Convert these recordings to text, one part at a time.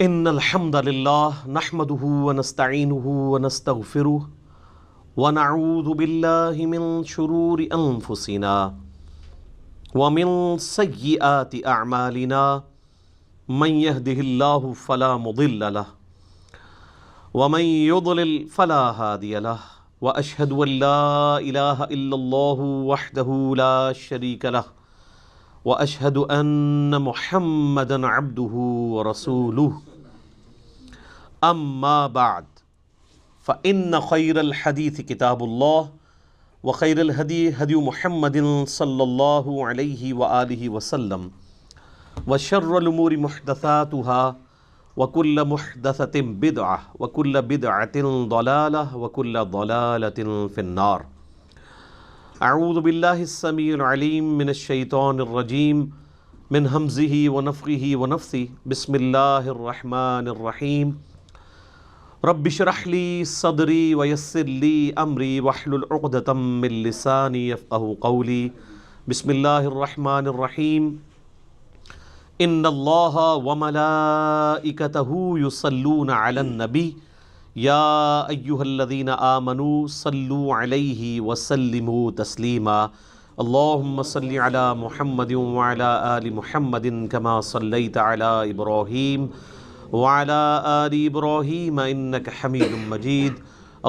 ان الحمد للہ نحمده ونستعینه ونستغفره ونعوذ باللہ من شرور انفسنا ومن سیئات اعمالنا من يهده اللہ فلا مضل له ومن يضلل فلا هادی له واشهد ان لا الہ الا اللہ وحدہ لا شریک له واشهد ان محمدا عبده ورسوله اما بعد فان خیر الحدیث کتاب اللہ وخیر الہدی ہدی محمد صلی اللہ علیہ وآلہ وسلم وشر الامور محدثاتها وکل محدثۃ بدعہ وکل بدعۃ ضلالہ وکل ضلالۃ فی النار۔ اعوذ باللہ السمیع العلیم من الشیطان الرجیم من ہمزہ ونفخہ ونفثہ بسم اللہ الرحمن الرحیم رب اشرح لی صدری ویسر لی امری واحلل عقدۃ من لسانی یفقہوا قولی۔ بسم اللہ الرحمن الرحیم ان اللہ وملائکتہ یصلون علی النبی یا ایہا الذین آمنوا صلوا علیہ وسلموا تسلیما۔ اللہم صلی علی محمد وعلی آل محمد کما صلیت علی ابراہیم وعلی آل ابراہیم انک حمید مجید۔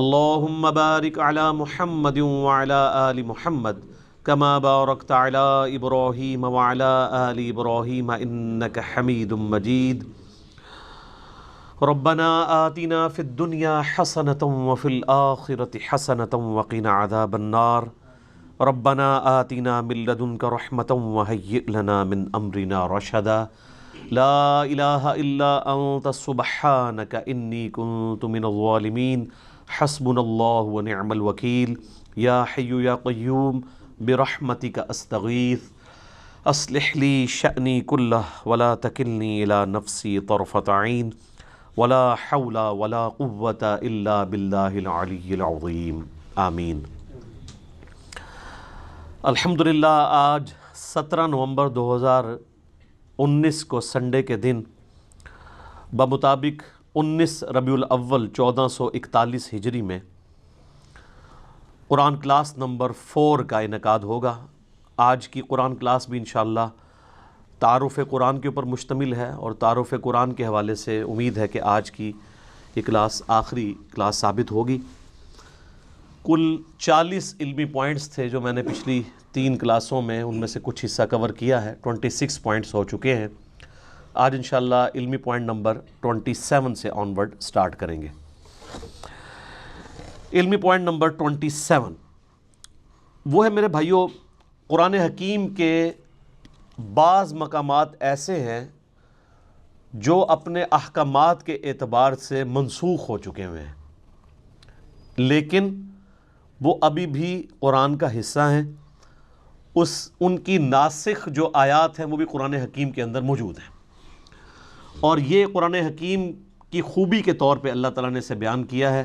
اللہم بارک علی محمد وعلی آل محمد کما بارکت علی ابراہیم وعلی آل ابراہیم انک حمید مجید۔ ربنا آتنا فی الدنیا حسنۃ وفی الآخرۃ حسنۃ وقنا عذاب النار۔ ربنا آتنا من لدنک رحمۃ وہیئ لنا من امرنا رشدا۔ لا الہ الا انت سبحانک انی کنت من الظالمین۔ حسبنا اللہ ونعم الوکیل۔ یا حی یا قیوم برحمتک استغیث اصلح لی شأنی کلہ ولا تکلنی الی نفسی طرفۃ عین ولا حول ولا قوة الا باللہ العلی العظیم آمین۔ الحمدللہ آج 17 نومبر 2019 کو سنڈے کے دن بمطابق 19 ربیع الاول 1441 ہجری میں قرآن کلاس نمبر 4 کا انعقاد ہوگا۔ آج کی قرآن کلاس بھی انشاءاللہ تعارف قرآن کے اوپر مشتمل ہے، اور تعارف قرآن کے حوالے سے امید ہے کہ آج کی یہ کلاس آخری کلاس ثابت ہوگی۔ کل 40 علمی پوائنٹس تھے جو میں نے پچھلی 3 کلاسوں میں ان میں سے کچھ حصہ کور کیا ہے، 26 پوائنٹس ہو چکے ہیں۔ آج انشاءاللہ علمی پوائنٹ نمبر 27 سے آنورڈ سٹارٹ کریں گے۔ علمی پوائنٹ نمبر 27 وہ ہے میرے بھائیوں، قرآن حکیم کے بعض مقامات ایسے ہیں جو اپنے احکامات کے اعتبار سے منسوخ ہو چکے ہوئے ہیں، لیکن وہ ابھی بھی قرآن کا حصہ ہیں۔ ان کی ناسخ جو آیات ہیں وہ بھی قرآن حکیم کے اندر موجود ہیں، اور یہ قرآن حکیم کی خوبی کے طور پہ اللہ تعالیٰ نے اسے بیان کیا ہے،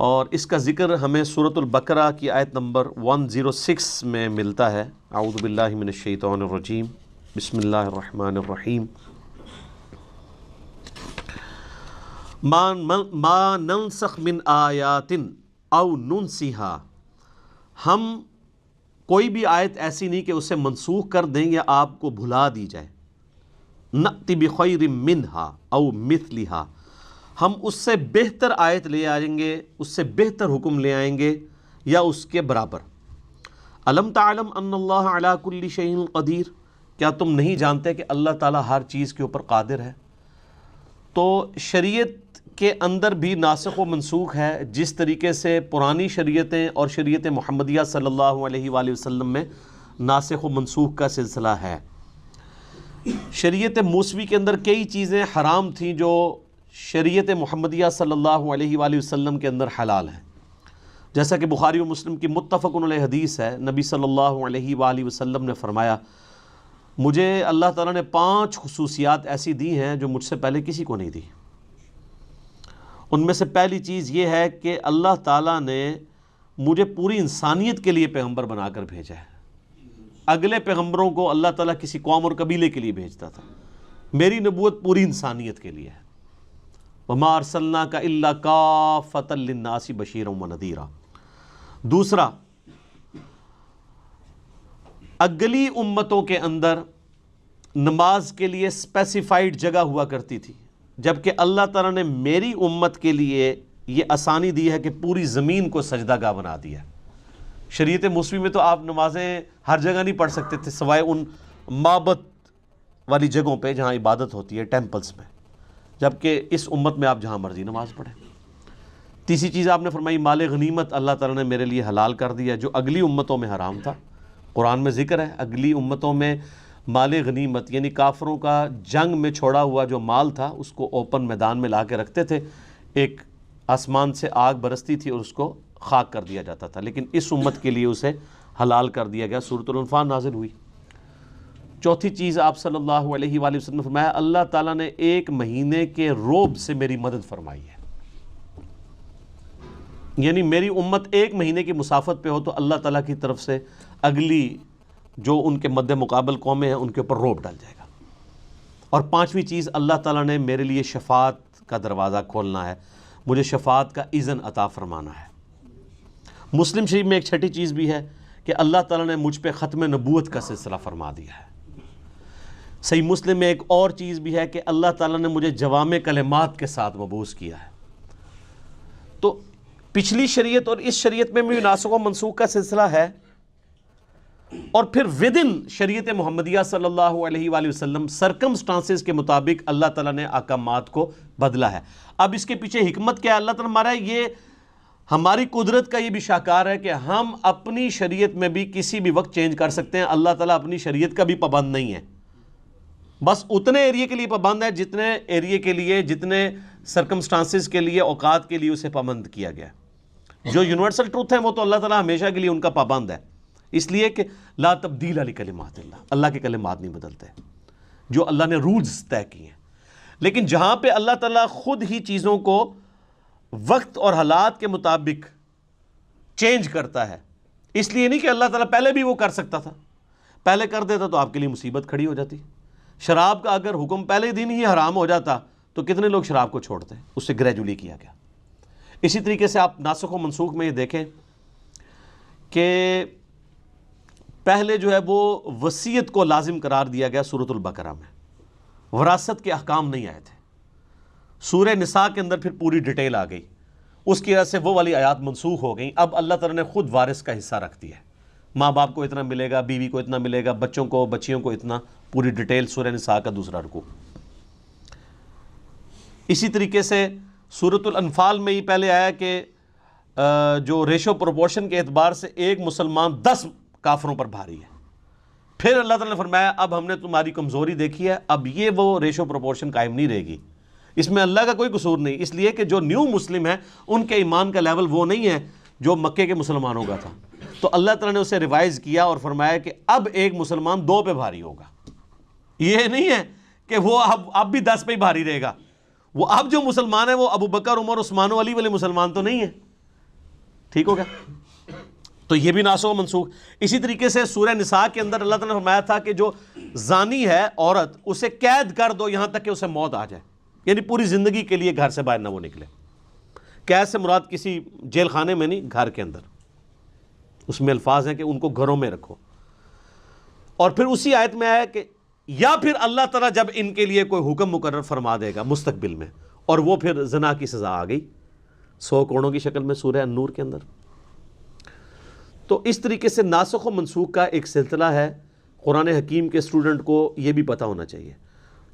اور اس کا ذکر ہمیں سورۃ البقرہ کی آیت نمبر 106 میں ملتا ہے۔ اعوذ باللہ من الشیطان الرجیم بسم اللہ الرحمن الرحیم ما ننسخ من آیات او ننسیہا، ہم کوئی بھی آیت ایسی نہیں کہ اسے منسوخ کر دیں یا آپ کو بھلا دی جائے۔ نأتی بخیر منہا او مثلہا، ہم اس سے بہتر آیت لے آئیں گے، اس سے بہتر حکم لے آئیں گے یا اس کے برابر۔ الم تعلم ان اللہ علی کل شیء قدیر، کیا تم نہیں جانتے کہ اللہ تعالیٰ ہر چیز کے اوپر قادر ہے؟ تو شریعت کے اندر بھی ناسخ و منسوخ ہے، جس طریقے سے پرانی شریعتیں اور شریعت محمدیہ صلی اللہ علیہ وآلہ وسلم میں ناسخ و منسوخ کا سلسلہ ہے۔ شریعت موسوی کے اندر کئی چیزیں حرام تھیں جو شریعت محمدیہ صلی اللہ علیہ وآلہ وسلم کے اندر حلال ہے، جیسا کہ بخاری و مسلم کی متفق علیہ حدیث ہے۔ نبی صلی اللہ علیہ وآلہ وسلم نے فرمایا، مجھے اللہ تعالیٰ نے 5 خصوصیات ایسی دی ہیں جو مجھ سے پہلے کسی کو نہیں دی۔ ان میں سے پہلی چیز یہ ہے کہ اللہ تعالیٰ نے مجھے پوری انسانیت کے لیے پیغمبر بنا کر بھیجا ہے۔ اگلے پیغمبروں کو اللہ تعالیٰ کسی قوم اور قبیلے کے لیے بھیجتا تھا، میری نبوت پوری انسانیت کے لیے ہے. وَمَا أَرْسَلْنَاكَ إِلَّا كَافَّةً لِلنَّاسِ بَشِيرًا وَنَذِيرًا. دوسرا، اگلی امتوں کے اندر نماز کے لیے اسپیسیفائڈ جگہ ہوا کرتی تھی، جبکہ اللہ تعالیٰ نے میری امت کے لیے یہ آسانی دی ہے کہ پوری زمین کو سجدہ گاہ بنا دیا. شریعت موسوی میں تو آپ نمازیں ہر جگہ نہیں پڑھ سکتے تھے سوائے ان معبد والی جگہوں پہ جہاں عبادت ہوتی ہے، ٹیمپلز میں، جبکہ اس امت میں آپ جہاں مرضی نماز پڑھیں. تیسری چیز آپ نے فرمائی مال غنیمت اللہ تعالیٰ نے میرے لیے حلال کر دیا جو اگلی امتوں میں حرام تھا. قرآن میں ذکر ہے اگلی امتوں میں مال غنیمت یعنی کافروں کا جنگ میں چھوڑا ہوا جو مال تھا اس کو اوپن میدان میں لا کے رکھتے تھے، ایک آسمان سے آگ برستی تھی اور اس کو خاک کر دیا جاتا تھا، لیکن اس امت کے لیے اسے حلال کر دیا گیا. سورۃ الانفال نازل ہوئی. چوتھی چیز آپ صلی اللہ علیہ وآلہ وسلم نے فرمایا اللہ تعالیٰ نے ایک مہینے کے روب سے میری مدد فرمائی ہے، یعنی میری امت ایک مہینے کی مسافت پہ ہو تو اللہ تعالیٰ کی طرف سے اگلی جو ان کے مد مقابل قومیں ہیں ان کے اوپر روب ڈال جائے گا. اور پانچویں چیز اللہ تعالیٰ نے میرے لیے شفاعت کا دروازہ کھولنا ہے، مجھے شفاعت کا اذن عطا فرمانا ہے. مسلم شریف میں ایک چھٹی چیز بھی ہے کہ اللہ تعالیٰ نے مجھ پہ ختم نبوت کا سلسلہ فرما دیا ہے. صحیح مسلم میں ایک اور چیز بھی ہے کہ اللہ تعالیٰ نے مجھے جوامع کلمات کے ساتھ مبعوث کیا ہے. تو پچھلی شریعت اور اس شریعت میں بھی ناسخ و منسوخ کا سلسلہ ہے، اور پھر ودن شریعت محمدیہ صلی اللہ علیہ وآلہ وسلم سرکمسٹانسز کے مطابق اللہ تعالیٰ نے احکامات کو بدلا ہے. اب اس کے پیچھے حکمت کیا ہے اللہ تعالیٰ ہمارا یہ ہماری قدرت کا یہ بھی شاہکار ہے کہ ہم اپنی شریعت میں بھی کسی بھی وقت چینج کر سکتے ہیں. اللہ تعالیٰ اپنی شریعت کا بھی پابند نہیں ہے، بس اتنے ایریے کے لیے پابند ہے جتنے ایریے کے لیے، جتنے سرکمسٹانسز کے لیے، اوقات کے لیے اسے پابند کیا گیا. جو یونیورسل ٹروتھ ہیں وہ تو اللہ تعالیٰ ہمیشہ کے لیے ان کا پابند ہے، اس لیے کہ لا تبدیل لکلمات اللہ، اللہ کے کلمات نہیں بدلتے جو اللہ نے رولز طے کیے ہیں. لیکن جہاں پہ اللہ تعالیٰ خود ہی چیزوں کو وقت اور حالات کے مطابق چینج کرتا ہے، اس لیے نہیں کہ اللہ تعالیٰ پہلے بھی وہ کر سکتا تھا، پہلے کر دیتا تو آپ کے لیے مصیبت کھڑی ہو جاتی. شراب کا اگر حکم پہلے دن ہی حرام ہو جاتا تو کتنے لوگ شراب کو چھوڑتے، اس سے گریجولی کیا گیا. اسی طریقے سے آپ ناسخ و منسوخ میں یہ دیکھیں کہ پہلے جو ہے وہ وصیت کو لازم قرار دیا گیا سورۃ البقرہ میں، وراثت کے احکام نہیں آئے تھے. سورہ نساء کے اندر پھر پوری ڈیٹیل آ گئی، اس کی وجہ سے وہ والی آیات منسوخ ہو گئیں. اب اللہ تعالیٰ نے خود وارث کا حصہ رکھ دیا ہے، ماں باپ کو اتنا ملے گا، بیوی کو اتنا ملے گا، بچوں کو بچیوں کو اتنا، پوری ڈیٹیل سورہ نساء کا دوسرا رکوع. اسی طریقے سے سورۃ الانفال میں ہی پہلے آیا کہ جو ریشو پروپورشن کے اعتبار سے ایک مسلمان 10 کافروں پر بھاری ہے. پھر اللہ تعالیٰ نے فرمایا اب ہم نے تمہاری کمزوری دیکھی ہے، اب یہ وہ ریشو پروپورشن قائم نہیں رہے گی. اس میں اللہ کا کوئی قصور نہیں، اس لیے کہ جو نیو مسلم ہے ان کے ایمان کا لیول وہ نہیں ہے جو مکے کے مسلمانوں کا تھا. تو اللہ تعالیٰ نے اسے ریوائز کیا اور فرمایا کہ اب ایک مسلمان 2 پہ بھاری ہوگا. یہ نہیں ہے کہ وہ اب بھی 10 پہ ہی بھاری رہے گا. وہ اب جو مسلمان ہیں وہ ابو بکر، عمر، عثمان و علی والے مسلمان تو نہیں ہیں. ٹھیک ہو گیا؟ تو یہ بھی ناسخ و منسوخ. اسی طریقے سے سورہ نساء کے اندر اللہ تعالیٰ نے فرمایا تھا کہ جو زانی ہے عورت اسے قید کر دو یہاں تک کہ اسے موت آ جائے، یعنی پوری زندگی کے لیے گھر سے باہر نہ وہ نکلے. قید سے مراد کسی جیل خانے میں نہیں، گھر کے اندر. اس میں الفاظ ہیں کہ ان کو گھروں میں رکھو. اور پھر اسی آیت میں آیا کہ یا پھر اللہ تعالیٰ جب ان کے لیے کوئی حکم مقرر فرما دے گا مستقبل میں، اور وہ پھر زنا کی سزا آ گئی 100 کوڑوں کی شکل میں سورہ النور کے اندر. تو اس طریقے سے ناسخ و منسوخ کا ایک سلسلہ ہے. قرآن حکیم کے اسٹوڈنٹ کو یہ بھی پتہ ہونا چاہیے.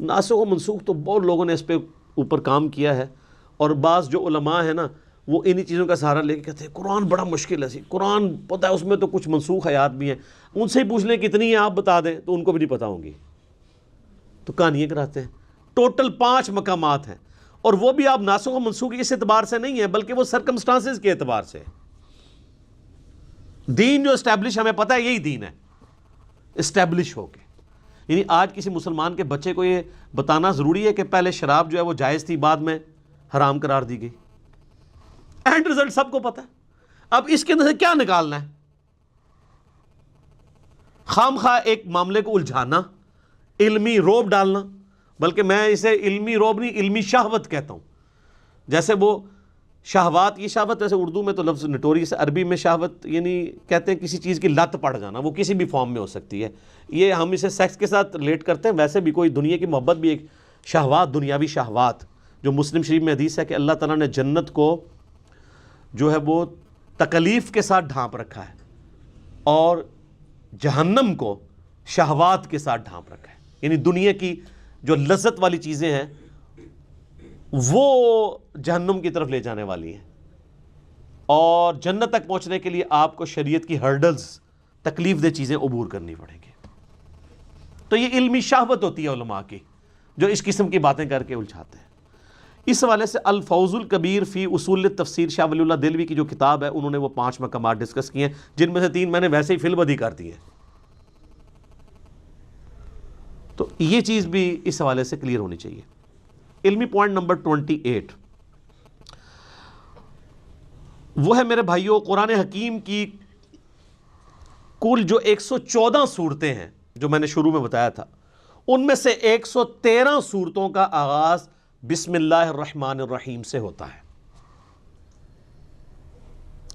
ناسخ و منسوخ تو بہت لوگوں نے اس پہ اوپر کام کیا ہے، اور بعض جو علماء ہیں نا وہ انہی چیزوں کا سہارا لے کے کہتے ہیں قرآن بڑا مشکل ہے. قرآن پتہ ہے اس میں تو کچھ منسوخ آیات بھی ہیں، ان سے ہی پوچھ لیں کتنی ہیں آپ بتا دیں تو ان کو بھی نہیں پتہ ہوں گی. تو کہانیاں کراتے ہیں. ٹوٹل 5 مقامات ہیں، اور وہ بھی آپ ناسخ و منسوخ اس اعتبار سے نہیں ہے بلکہ وہ سرکمسٹانسز کے اعتبار سے. دین جو اسٹیبلش ہمیں پتہ ہے یہی دین ہے، اسٹیبلش ہو کے. یعنی آج کسی مسلمان کے بچے کو یہ بتانا ضروری ہے کہ پہلے شراب جو ہے وہ جائز تھی، بعد میں حرام قرار دی گئی. اینڈ رزلٹ سب کو پتہ ہے. اب اس کے اندر سے کیا نکالنا ہے؟ خام خواہ ایک معاملے کو الجھانا، علمی روب ڈالنا، بلکہ میں اسے علمی روب نہیں، علمی شہوت کہتا ہوں. جیسے وہ شہوات، یہ شہوت ویسے اردو میں تو لفظ نٹوریس، عربی میں شہوت یعنی کہتے ہیں کسی چیز کی لت پڑ جانا، وہ کسی بھی فارم میں ہو سکتی ہے. یہ ہم اسے سیکس کے ساتھ ریلیٹ کرتے ہیں، ویسے بھی کوئی دنیا کی محبت بھی ایک شہوات، دنیاوی شہوات. جو مسلم شریف میں حدیث ہے کہ اللہ تعالیٰ نے جنت کو جو ہے وہ تکلیف کے ساتھ ڈھانپ رکھا ہے اور جہنم کو شہوات کے ساتھ ڈھانپ رکھا ہے. یعنی دنیا کی جو لذت والی چیزیں ہیں وہ جہنم کی طرف لے جانے والی ہیں، اور جنت تک پہنچنے کے لیے آپ کو شریعت کی ہرڈلز، تکلیف دہ چیزیں عبور کرنی پڑیں گی. تو یہ علمی شہوت ہوتی ہے علماء کی، جو اس قسم کی باتیں کر کے الجھاتے ہیں. اس حوالے سے الفوز الکبیر فی اصول تفسیر شاہ ولی اللہ دہلوی کی جو کتاب ہے، انہوں نے وہ 5 مقامات ڈسکس کیے ہیں، جن میں سے 3 میں نے ویسے ہی فی البدیہہ کر دی ہے. تو یہ چیز بھی اس حوالے سے کلیئر ہونی چاہیے. علمی پوائنٹ نمبر 28 وہ ہے میرے بھائیوں، قرآن حکیم کی کل جو 114 صورتیں ہیں جو میں نے شروع میں بتایا تھا، ان میں سے 113 صورتوں کا آغاز بسم اللہ الرحمن الرحیم سے ہوتا ہے،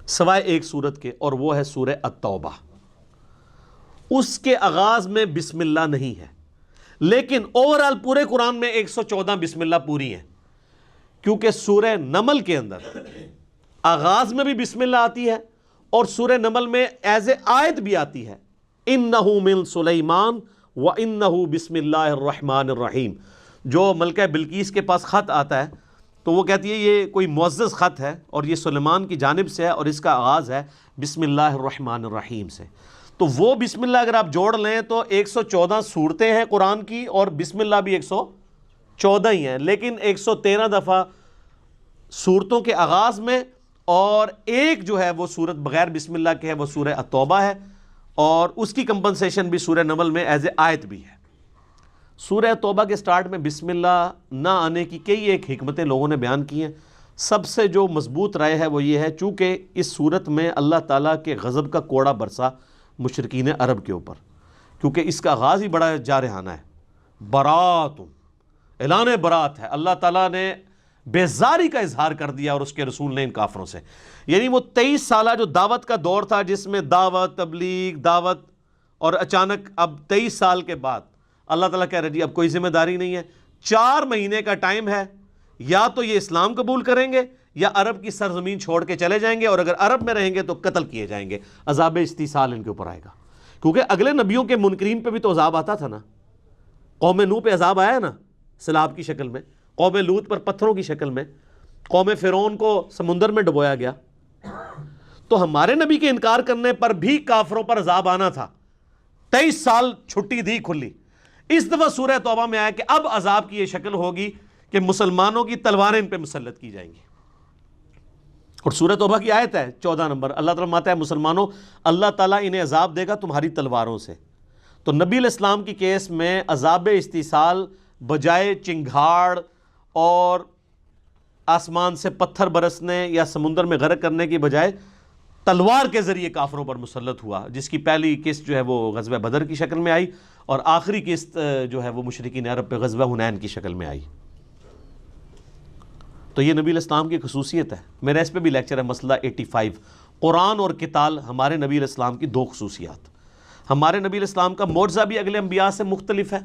سوائے ایک صورت کے، اور وہ ہے سورہ التوبہ. اس کے آغاز میں بسم اللہ نہیں ہے، لیکن اوورال پورے قرآن میں 114 بسم اللہ پوری ہیں، کیونکہ سورہ نمل کے اندر آغاز میں بھی بسم اللہ آتی ہے، اور سورہ نمل میں ایز اے آیت بھی آتی ہے، اِنَّهُ مِن سُلَيْمَانَ وَإِنَّهُ بسم اللہ الرحمن الرحیم. جو ملکہ بلقیس کے پاس خط آتا ہے تو وہ کہتی ہے یہ کوئی معزز خط ہے اور یہ سلیمان کی جانب سے ہے، اور اس کا آغاز ہے بسم اللہ الرحمن الرحیم سے. تو وہ بسم اللہ اگر آپ جوڑ لیں تو 114 صورتیں ہیں قرآن کی، اور بسم اللہ بھی 114 ہی ہیں، لیکن 113 دفعہ صورتوں کے آغاز میں، اور ایک جو ہے وہ صورت بغیر بسم اللہ کے ہے، وہ سورہ التوبہ ہے، اور اس کی کمپنسیشن بھی سورہ نمل میں ایز اے آیت بھی ہے. سورہ توبہ کے سٹارٹ میں بسم اللہ نہ آنے کی کئی ایک حکمتیں لوگوں نے بیان کی ہیں. سب سے جو مضبوط رائے ہے وہ یہ ہے، چونکہ اس صورت میں اللہ تعالیٰ کے غضب کا کوڑا برسا مشرکین عرب کے اوپر، کیونکہ اس کا آغاز ہی بڑا جارحانہ ہے. برات، اعلان برات ہے. اللہ تعالیٰ نے بیزاری کا اظہار کر دیا اور اس کے رسول نے ان کافروں سے. یعنی وہ 23 سالہ جو دعوت کا دور تھا، جس میں دعوت، تبلیغ، دعوت، اور اچانک اب 23 سال کے بعد اللہ تعالیٰ کہہ رہے جی اب کوئی ذمہ داری نہیں ہے. 4 مہینے کا ٹائم ہے، یا تو یہ اسلام قبول کریں گے یا عرب کی سرزمین چھوڑ کے چلے جائیں گے، اور اگر عرب میں رہیں گے تو قتل کیے جائیں گے. عذاب استیصال ان کے اوپر آئے گا، کیونکہ اگلے نبیوں کے منکرین پہ بھی تو عذاب آتا تھا نا. قوم نوح پہ عذاب آیا نا سیلاب کی شکل میں، قوم لوط پر پتھروں کی شکل میں، قوم فرعون کو سمندر میں ڈبویا گیا. تو ہمارے نبی کے انکار کرنے پر بھی کافروں پر عذاب آنا تھا. 23 سال چھٹی دی کھلی. اس دفعہ سورہ توبہ میں آیا کہ اب عذاب کی یہ شکل ہوگی کہ مسلمانوں کی تلواریں ان پہ مسلط کی جائیں گی. اور سورہ توبہ کی آیت ہے 14 نمبر، اللہ تعالیٰ فرماتا ہے مسلمانوں اللہ تعالیٰ انہیں عذاب دے گا تمہاری تلواروں سے. تو نبی علیہ السلام کی کیس میں عذاب استیصال بجائے چنگھاڑ اور آسمان سے پتھر برسنے یا سمندر میں غرق کرنے کی بجائے تلوار کے ذریعے کافروں پر مسلط ہوا، جس کی پہلی قسط جو ہے وہ غزوہ بدر کی شکل میں آئی، اور آخری قسط جو ہے وہ مشرکین عرب پہ غزوہ حنین کی شکل میں آئی. تو یہ نبی علیہ السلام کی خصوصیت ہے. میرا اس پہ بھی لیکچر ہے، مسئلہ 85، قرآن اور قتال ہمارے نبی علیہ السلام کی 2 خصوصیات. ہمارے نبی علیہ السلام کا معجزہ بھی اگلے انبیاء سے مختلف ہے،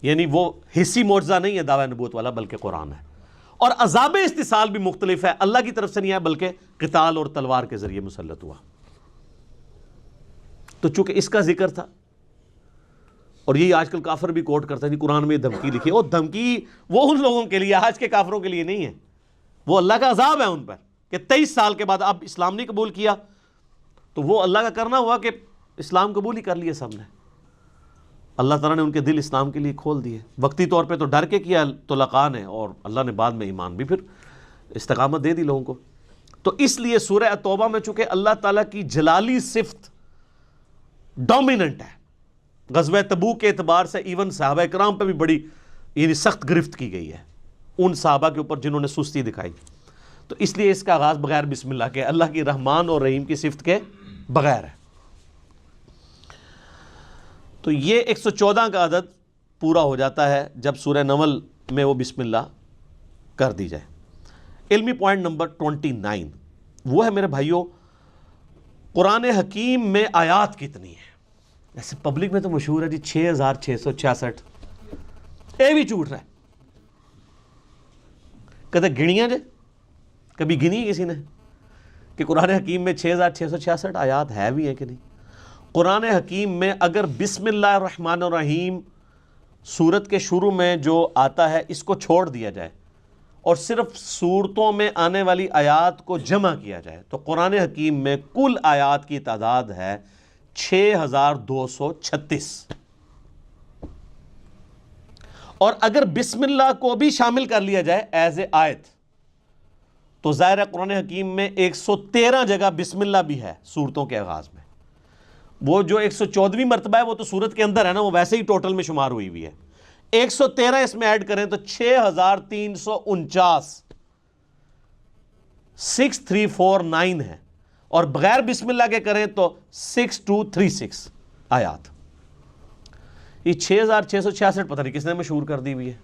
یعنی وہ حصی معجزہ نہیں ہے دعوی نبوت والا، بلکہ قرآن ہے. اور عذاب استیصال بھی مختلف ہے، اللہ کی طرف سے نہیں ہے بلکہ قتال اور تلوار کے ذریعے مسلط ہوا. تو چونکہ اس کا ذکر تھا، اور یہی آج کل کافر بھی کوٹ کرتا ہے کہ قرآن میں دھمکی لکھی، اور دھمکی وہ ان لوگوں کے لیے، آج کے کافروں کے لیے نہیں ہے. وہ اللہ کا عذاب ہے ان پر کہ 23 سال کے بعد اب اسلام نہیں قبول کیا، تو وہ اللہ کا کرنا ہوا کہ اسلام قبول ہی کر لیے سب نے. اللہ تعالیٰ نے ان کے دل اسلام کے لیے کھول دیے. وقتی طور پہ تو ڈر کے کیا تو لقاء نے، اور اللہ نے بعد میں ایمان بھی پھر استقامت دے دی لوگوں کو. تو اس لیے سورہ توبہ میں چونکہ اللہ تعالیٰ کی جلالی صفت ڈومیننٹ ہے، غزوہ تبوک کے اعتبار سے ایون صحابہ کرام پہ بھی بڑی یعنی سخت گرفت کی گئی ہے ان صحابہ کے اوپر جنہوں نے سستی دکھائی. تو اس لیے اس کا آغاز بغیر بسم اللہ کے، اللہ کی رحمان اور رحیم کی صفت کے بغیر ہے. تو یہ 114 کا عدد پورا ہو جاتا ہے جب سورہ نمل میں وہ بسم اللہ کر دی جائے۔ علمی پوائنٹ نمبر 29 وہ ہے میرے بھائیوں، قرآن حکیم میں آیات کتنی ہیں؟ ایسے پبلک میں تو مشہور ہے جی 6666، اے بھی جھوٹ رہا ہے، کہتے گنیاں جے، کبھی گنی کسی نے کہ قرآن حکیم میں 6666 آیات ہے بھی ہیں کہ نہیں؟ قرآن حکیم میں اگر بسم اللہ الرحمن الرحیم سورت کے شروع میں جو آتا ہے اس کو چھوڑ دیا جائے اور صرف سورتوں میں آنے والی آیات کو جمع کیا جائے تو قرآن حکیم میں کل آیات کی تعداد ہے 6236۔ اور اگر بسم اللہ کو بھی شامل کر لیا جائے ایز اے آیت تو ظاہر ہے قرآن حکیم میں 113 جگہ بسم اللہ بھی ہے سورتوں کے آغاز میں۔ وہ جو 114ویں مرتبہ ہے وہ تو سورت کے اندر ہے نا، وہ ویسے ہی ٹوٹل میں شمار ہوئی بھی ہے، 113 اس میں ایڈ کریں تو 6349 6349 ہے، اور بغیر بسم اللہ کے کریں تو 6236 آیات۔ یہ 6666 پتہ نہیں کس نے مشہور کر دی ہوئی ہے۔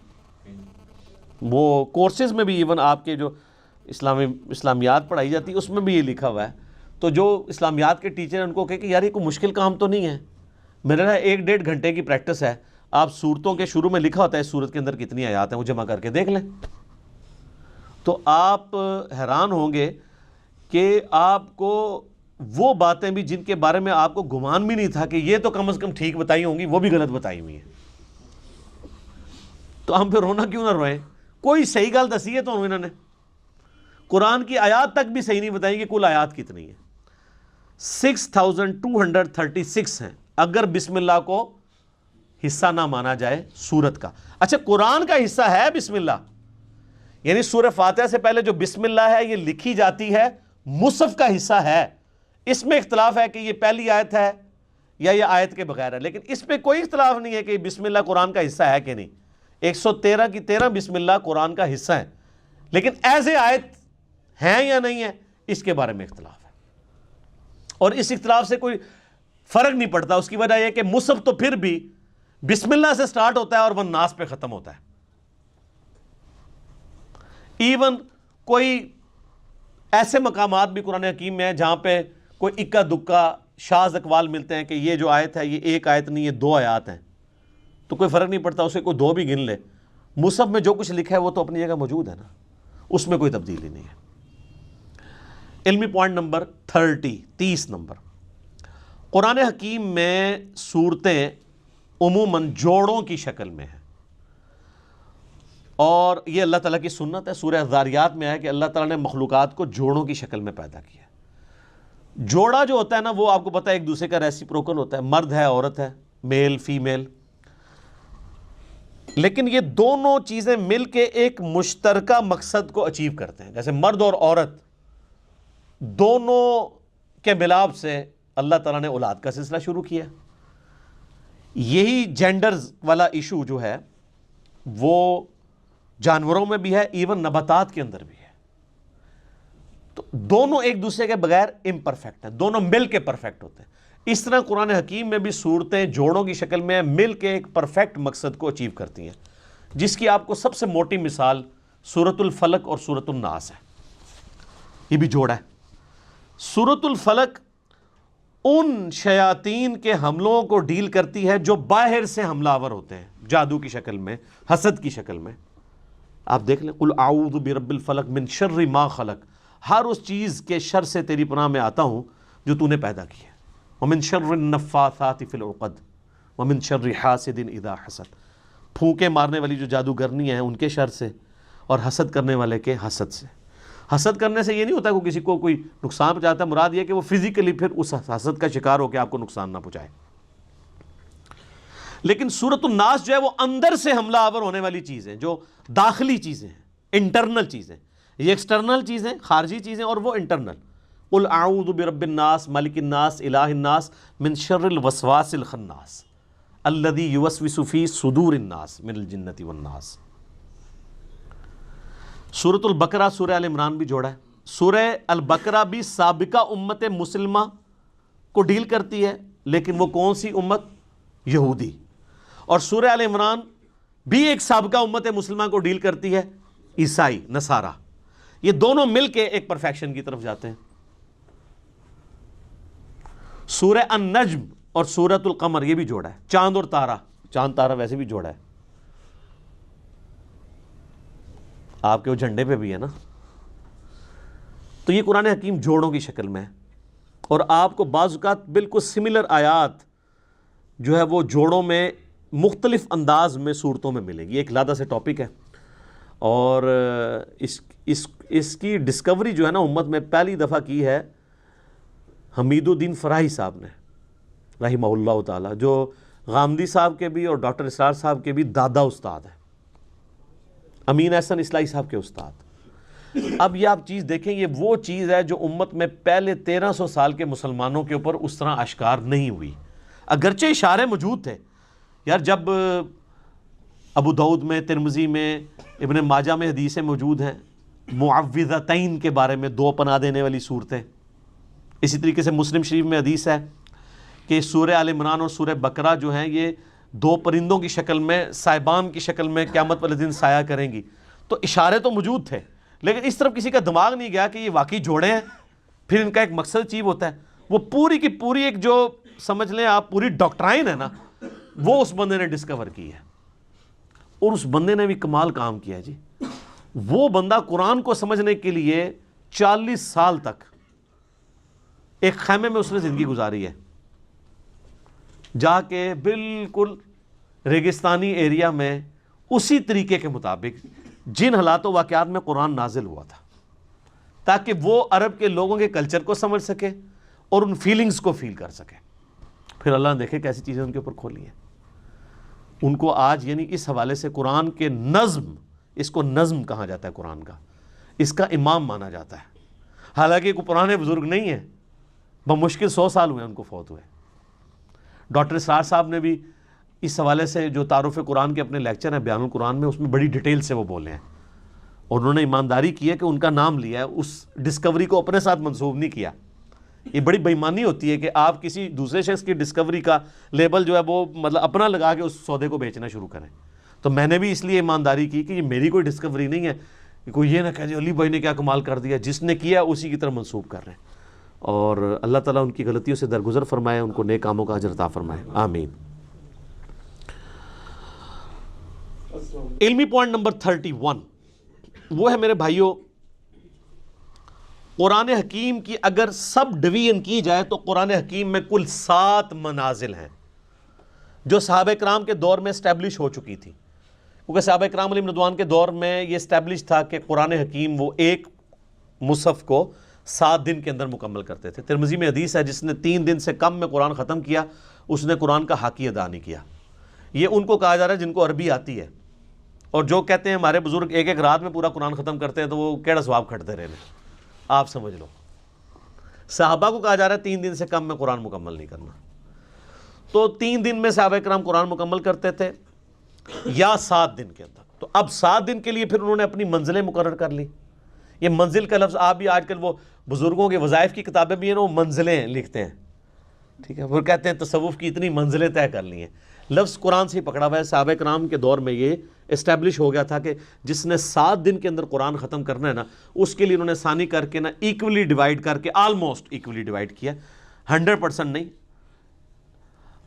وہ کورسز میں بھی ایون آپ کے جو اسلامیات پڑھائی جاتی ہے اس میں بھی یہ لکھا ہوا ہے، تو جو اسلامیات کے ٹیچر ہیں ان کو کہے کہ یار یہ کوئی مشکل کام تو نہیں ہے، میرے لیے 1-1.5 گھنٹے کی پریکٹس ہے، آپ سورتوں کے شروع میں لکھا ہوتا ہے اس سورت کے اندر کتنی آیات ہیں وہ جمع کر کے دیکھ لیں، تو آپ حیران ہوں گے کہ آپ کو وہ باتیں بھی جن کے بارے میں آپ کو گمان بھی نہیں تھا کہ یہ تو کم از کم ٹھیک بتائی ہوں گی، وہ بھی غلط بتائی ہوئی ہیں۔ تو ہم پھر رونا کیوں نہ روئیں؟ کوئی صحیح گل دسی ہے تو انہوں نے قرآن کی آیات تک بھی صحیح نہیں بتائیں کہ کل آیات کتنی ہیں، 6236 ہیں اگر بسم اللہ کو حصہ نہ مانا جائے سورت کا۔ اچھا قرآن کا حصہ ہے بسم اللہ، یعنی سورہ فاتحہ سے پہلے جو بسم اللہ ہے یہ لکھی جاتی ہے، مصحف کا حصہ ہے، اس میں اختلاف ہے کہ یہ پہلی آیت ہے یا یہ آیت کے بغیر ہے، لیکن اس پہ کوئی اختلاف نہیں ہے کہ بسم اللہ قرآن کا حصہ ہے کہ نہیں۔ 113 کی 13 بسم اللہ قرآن کا حصہ ہے، لیکن ایز اے آیت ہیں یا نہیں ہے اس کے بارے میں اختلاف ہے، اور اس اختلاف سے کوئی فرق نہیں پڑتا۔ اس کی وجہ یہ کہ مصحف تو پھر بھی بسم اللہ سے سٹارٹ ہوتا ہے اور والناس پہ ختم ہوتا ہے۔ ایون کوئی ایسے مقامات بھی قرآن حکیم میں ہیں جہاں پہ کوئی اکا دکا شاذ اقوال ملتے ہیں کہ یہ جو آیت ہے یہ ایک آیت نہیں، یہ 2 آیات ہیں، تو کوئی فرق نہیں پڑتا، اسے کوئی 2 بھی گن لے، مصحف میں جو کچھ لکھا ہے وہ تو اپنی جگہ موجود ہے نا، اس میں کوئی تبدیلی نہیں ہے۔ علمی پوائنٹ نمبر 30 نمبر، قرآن حکیم میں صورتیں عموماً جوڑوں کی شکل میں ہیں، اور یہ اللہ تعالیٰ کی سنت ہے۔ سورہ ذاریات میں ہے کہ اللہ تعالیٰ نے مخلوقات کو جوڑوں کی شکل میں پیدا کیا۔ جوڑا جو ہوتا ہے نا وہ آپ کو پتہ ہے ایک دوسرے کا ریسیپروکل ہوتا ہے، مرد ہے عورت ہے، میل فیمیل، لیکن یہ دونوں چیزیں مل کے ایک مشترکہ مقصد کو اچیو کرتے ہیں۔ جیسے مرد اور عورت دونوں کے ملاپ سے اللہ تعالیٰ نے اولاد کا سلسلہ شروع کیا۔ یہی جینڈرز والا ایشو جو ہے وہ جانوروں میں بھی ہے، ایون نباتات کے اندر بھی ہے، تو دونوں ایک دوسرے کے بغیر امپرفیکٹ ہیں، دونوں مل کے پرفیکٹ ہوتے ہیں۔ اس طرح قرآن حکیم میں بھی صورتیں جوڑوں کی شکل میں مل کے ایک پرفیکٹ مقصد کو اچیو کرتی ہیں، جس کی آپ کو سب سے موٹی مثال سورۃ الفلق اور سورۃ الناس ہے۔ یہ بھی جوڑا ہے۔ سورۃ الفلق ان شیاطین کے حملوں کو ڈیل کرتی ہے جو باہر سے حملہ آور ہوتے ہیں، جادو کی شکل میں، حسد کی شکل میں۔ آپ دیکھ لیں، قل اعوذ برب الفلق من شر ما خلق، ہر اس چیز کے شر سے تیری پناہ میں آتا ہوں جو تو نے پیدا کی ہے۔ ومن شر النفاثات فی العقد ومن شر حاسد اذا حسد، پھونکے مارنے والی جو جادوگرنی ہیں ان کے شر سے، اور حسد کرنے والے کے حسد سے۔ حسد کرنے سے یہ نہیں ہوتا کہ کسی کو کوئی نقصان پہنچاتا ہے، مراد یہ کہ وہ فزیکلی پھر اس حسد کا شکار ہو کے آپ کو نقصان نہ پہنچائے۔ لیکن سورۃ الناس جو ہے وہ اندر سے حملہ آور ہونے والی چیز ہے، جو داخلی چیزیں ہیں، انٹرنل چیزیں، یہ ایکسٹرنل چیزیں، خارجی چیزیں، اور وہ انٹرنل۔ قل اعوذ برب الناس ملک الناس الہ الناس من شر الوسواس الخناس الذی یوسوس فی صدور الناس من الجنۃ والناس۔ سورۃ البقرہ سورہ ال عمران بھی جوڑا ہے۔ سورہ البقرہ بھی سابقہ امت مسلمہ کو ڈیل کرتی ہے، لیکن وہ کون سی امت؟ یہودی۔ اور سورہ آل عمران بھی ایک سابقہ امت مسلمہ کو ڈیل کرتی ہے، عیسائی نصارہ، یہ دونوں مل کے ایک پرفیکشن کی طرف جاتے ہیں۔ سورہ النجم اور سورۃ القمر یہ بھی جوڑا ہے، چاند اور تارہ، چاند تارہ ویسے بھی جوڑا ہے، آپ کے وہ جھنڈے پہ بھی ہے نا۔ تو یہ قرآن حکیم جوڑوں کی شکل میں ہے، اور آپ کو بعض اوقات بالکل سملر آیات جو ہے وہ جوڑوں میں مختلف انداز میں صورتوں میں ملے گی۔ ایک علیحدہ سے ٹاپک ہے، اور اس کی ڈسکوری جو ہے نا امت میں پہلی دفعہ کی ہے حمید الدین فراہی صاحب نے رحمہ اللہ تعالی، جو غامدی صاحب کے بھی اور ڈاکٹر اسرار صاحب کے بھی دادا استاد ہیں، امین احسن اصلاحی صاحب کے استاد۔ اب یہ آپ چیز دیکھیں، یہ وہ چیز ہے جو امت میں پہلے 1300 سال کے مسلمانوں کے اوپر اس طرح اشکار نہیں ہوئی، اگرچہ اشارے موجود تھے۔ یار جب ابو داؤد میں، ترمذی میں، ابن ماجہ میں حدیثیں موجود ہیں معوذتین کے بارے میں، دو پناہ دینے والی صورتیں، اسی طریقے سے مسلم شریف میں حدیث ہے کہ سورہ آل عمران اور سورہ بقرہ جو ہیں یہ دو پرندوں کی شکل میں، صاحبان کی شکل میں قیامت والے دن سایہ کریں گی، تو اشارے تو موجود تھے، لیکن اس طرف کسی کا دماغ نہیں گیا کہ یہ واقعی جوڑے ہیں، پھر ان کا ایک مقصد چیز ہوتا ہے۔ وہ پوری کی پوری ایک جو سمجھ لیں آپ پوری ڈاکٹرائن ہے نا، وہ اس بندے نے ڈسکور کی ہے، اور اس بندے نے بھی کمال کام کیا ہے جی۔ وہ بندہ قرآن کو سمجھنے کے لیے 40 سال تک ایک خیمے میں اس نے زندگی گزاری ہے، جا کے بالکل ریگستانی ایریا میں اسی طریقے کے مطابق جن حالات و واقعات میں قرآن نازل ہوا تھا، تاکہ وہ عرب کے لوگوں کے کلچر کو سمجھ سکے اور ان فیلنگز کو فیل کر سکے۔ پھر اللہ نے دیکھے کیسی چیزیں ان کے اوپر کھولی ہیں۔ ان کو آج یعنی اس حوالے سے قرآن کے نظم، اس کو نظم کہا جاتا ہے قرآن کا، اس کا امام مانا جاتا ہے، حالانکہ کوئی پرانے بزرگ نہیں ہے، بمشکل 100 سال ہوئے ان کو فوت ہوئے۔ ڈاکٹر اسرار صاحب نے بھی اس حوالے سے جو تعارف قرآن کے اپنے لیکچر ہیں بیان القرآن میں، اس میں بڑی ڈیٹیل سے وہ بولے ہیں، اور انہوں نے ایمانداری کی ہے کہ ان کا نام لیا ہے، اس ڈسکوری کو اپنے ساتھ منسوب نہیں کیا۔ یہ بڑی بے ایمانی ہوتی ہے کہ آپ کسی دوسرے شخص کی ڈسکوری کا لیبل جو ہے وہ مطلب اپنا لگا کے اس سودے کو بیچنا شروع کریں۔ تو میں نے بھی اس لیے ایمانداری کی کہ یہ میری کوئی ڈسکوری نہیں ہے، کہ کوئی یہ نہ کہہ جی علی بھائی نے کیا کمال کر دیا، جس نے کیا اسی کی طرف منسوب کر رہے ہیں۔ اور اللہ تعالیٰ ان کی غلطیوں سے درگزر فرمائے، ان کو نیک کاموں کا اجر عطا فرمائے، آمین۔ علمی پوائنٹ نمبر 31 وہ ہے میرے بھائیوں، قرآن حکیم کی اگر سب ڈویژن کی جائے تو قرآن حکیم میں کل 7 منازل ہیں جو صحابہ کرام کے دور میں اسٹیبلش ہو چکی تھی، کیونکہ صحابہ کرام علیہم رضوان کے دور میں یہ اسٹیبلش تھا کہ قرآن حکیم وہ ایک مصحف کو 7 دن کے اندر مکمل کرتے تھے۔ ترمذی میں حدیث ہے جس نے 3 دن سے کم میں قرآن ختم کیا اس نے قرآن کا حق ادا نہیں کیا۔ یہ ان کو کہا جا رہا ہے جن کو عربی آتی ہے، اور جو کہتے ہیں ہمارے بزرگ ایک رات میں پورا قرآن ختم کرتے ہیں تو وہ کیڑا ثواب کھٹتے رہے، آپ سمجھ لو۔ صحابہ کو کہا جا رہا ہے 3 دن سے کم میں قرآن مکمل نہیں کرنا، تو 3 دن میں صحابہ کرام قرآن مکمل کرتے تھے یا 7 دن کے اندر۔ تو اب 7 دن کے لیے پھر انہوں نے اپنی منزلیں مقرر کر لی۔ یہ منزل کا لفظ آپ بھی آج کل وہ بزرگوں کے وظائف کی کتابیں بھی ہیں نا، وہ منزلیں لکھتے ہیں، ٹھیک ہے، وہ کہتے ہیں تصوف کی اتنی منزلیں طے کر لی ہیں، لفظ قرآن سے ہی پکڑا ہوا ہے۔ صحابہ کرام کے دور میں یہ اسٹیبلش ہو گیا تھا کہ جس نے 7 دن کے اندر قرآن ختم کرنا ہے نا، اس کے لیے انہوں نے ثانی کر کے نا ایکولی ڈیوائیڈ کر کے، آلموسٹ ایکولی ڈیوائیڈ کیا، 100% نہیں۔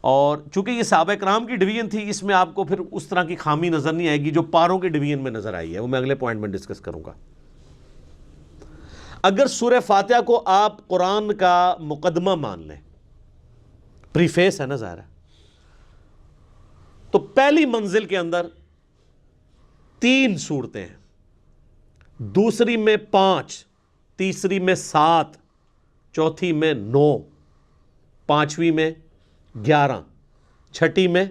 اور چونکہ یہ صحابہ کرام کی ڈویژن تھی، اس میں آپ کو پھر اس طرح کی خامی نظر نہیں آئے گی جو پاروں کی ڈویژن میں نظر آئی ہے، وہ میں اگلے پوائنٹ میں ڈسکس کروں گا۔ اگر سورہ فاتحہ کو آپ قرآن کا مقدمہ مان لیں، پریفیس ہے نا ظاہر ہے، تو پہلی منزل کے اندر 3 صورتیں ہیں، دوسری میں 5، تیسری میں 7، چوتھی میں 9، پانچویں میں 11، چھٹی میں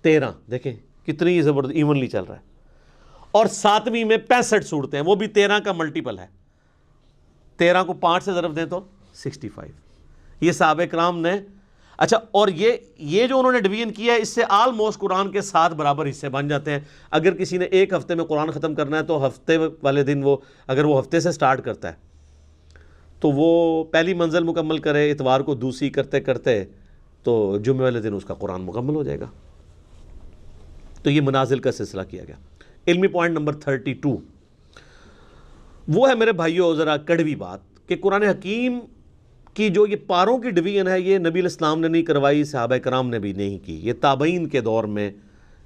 13۔ دیکھیں کتنی زبردست ایونلی چل رہا ہے، اور 7ویں میں 65 صورتیں ہیں، وہ بھی 13 کا ملٹیپل ہے، 13 کو 5 سے ضرب دیں تو 65۔ یہ صحابہ کرام نے، اچھا، اور یہ جو انہوں نے ڈویژن کیا ہے، اس سے آلموسٹ قرآن کے 7 برابر حصے بن جاتے ہیں۔ اگر کسی نے ایک ہفتے میں قرآن ختم کرنا ہے تو ہفتے والے دن وہ، اگر وہ ہفتے سے سٹارٹ کرتا ہے تو وہ پہلی منزل مکمل کرے، اتوار کو دوسری کرتے کرتے تو جمعے والے دن اس کا قرآن مکمل ہو جائے گا۔ تو یہ منازل کا سلسلہ کیا گیا۔ علمی پوائنٹ نمبر 32 وہ ہے میرے بھائیوں ذرا کڑوی بات کہ قرآن حکیم کی جو یہ پاروں کی ڈویژن ہے یہ نبی علیہ السلام نے نہیں کروائی، صحابہ کرام نے بھی نہیں کی، یہ تابعین کے دور میں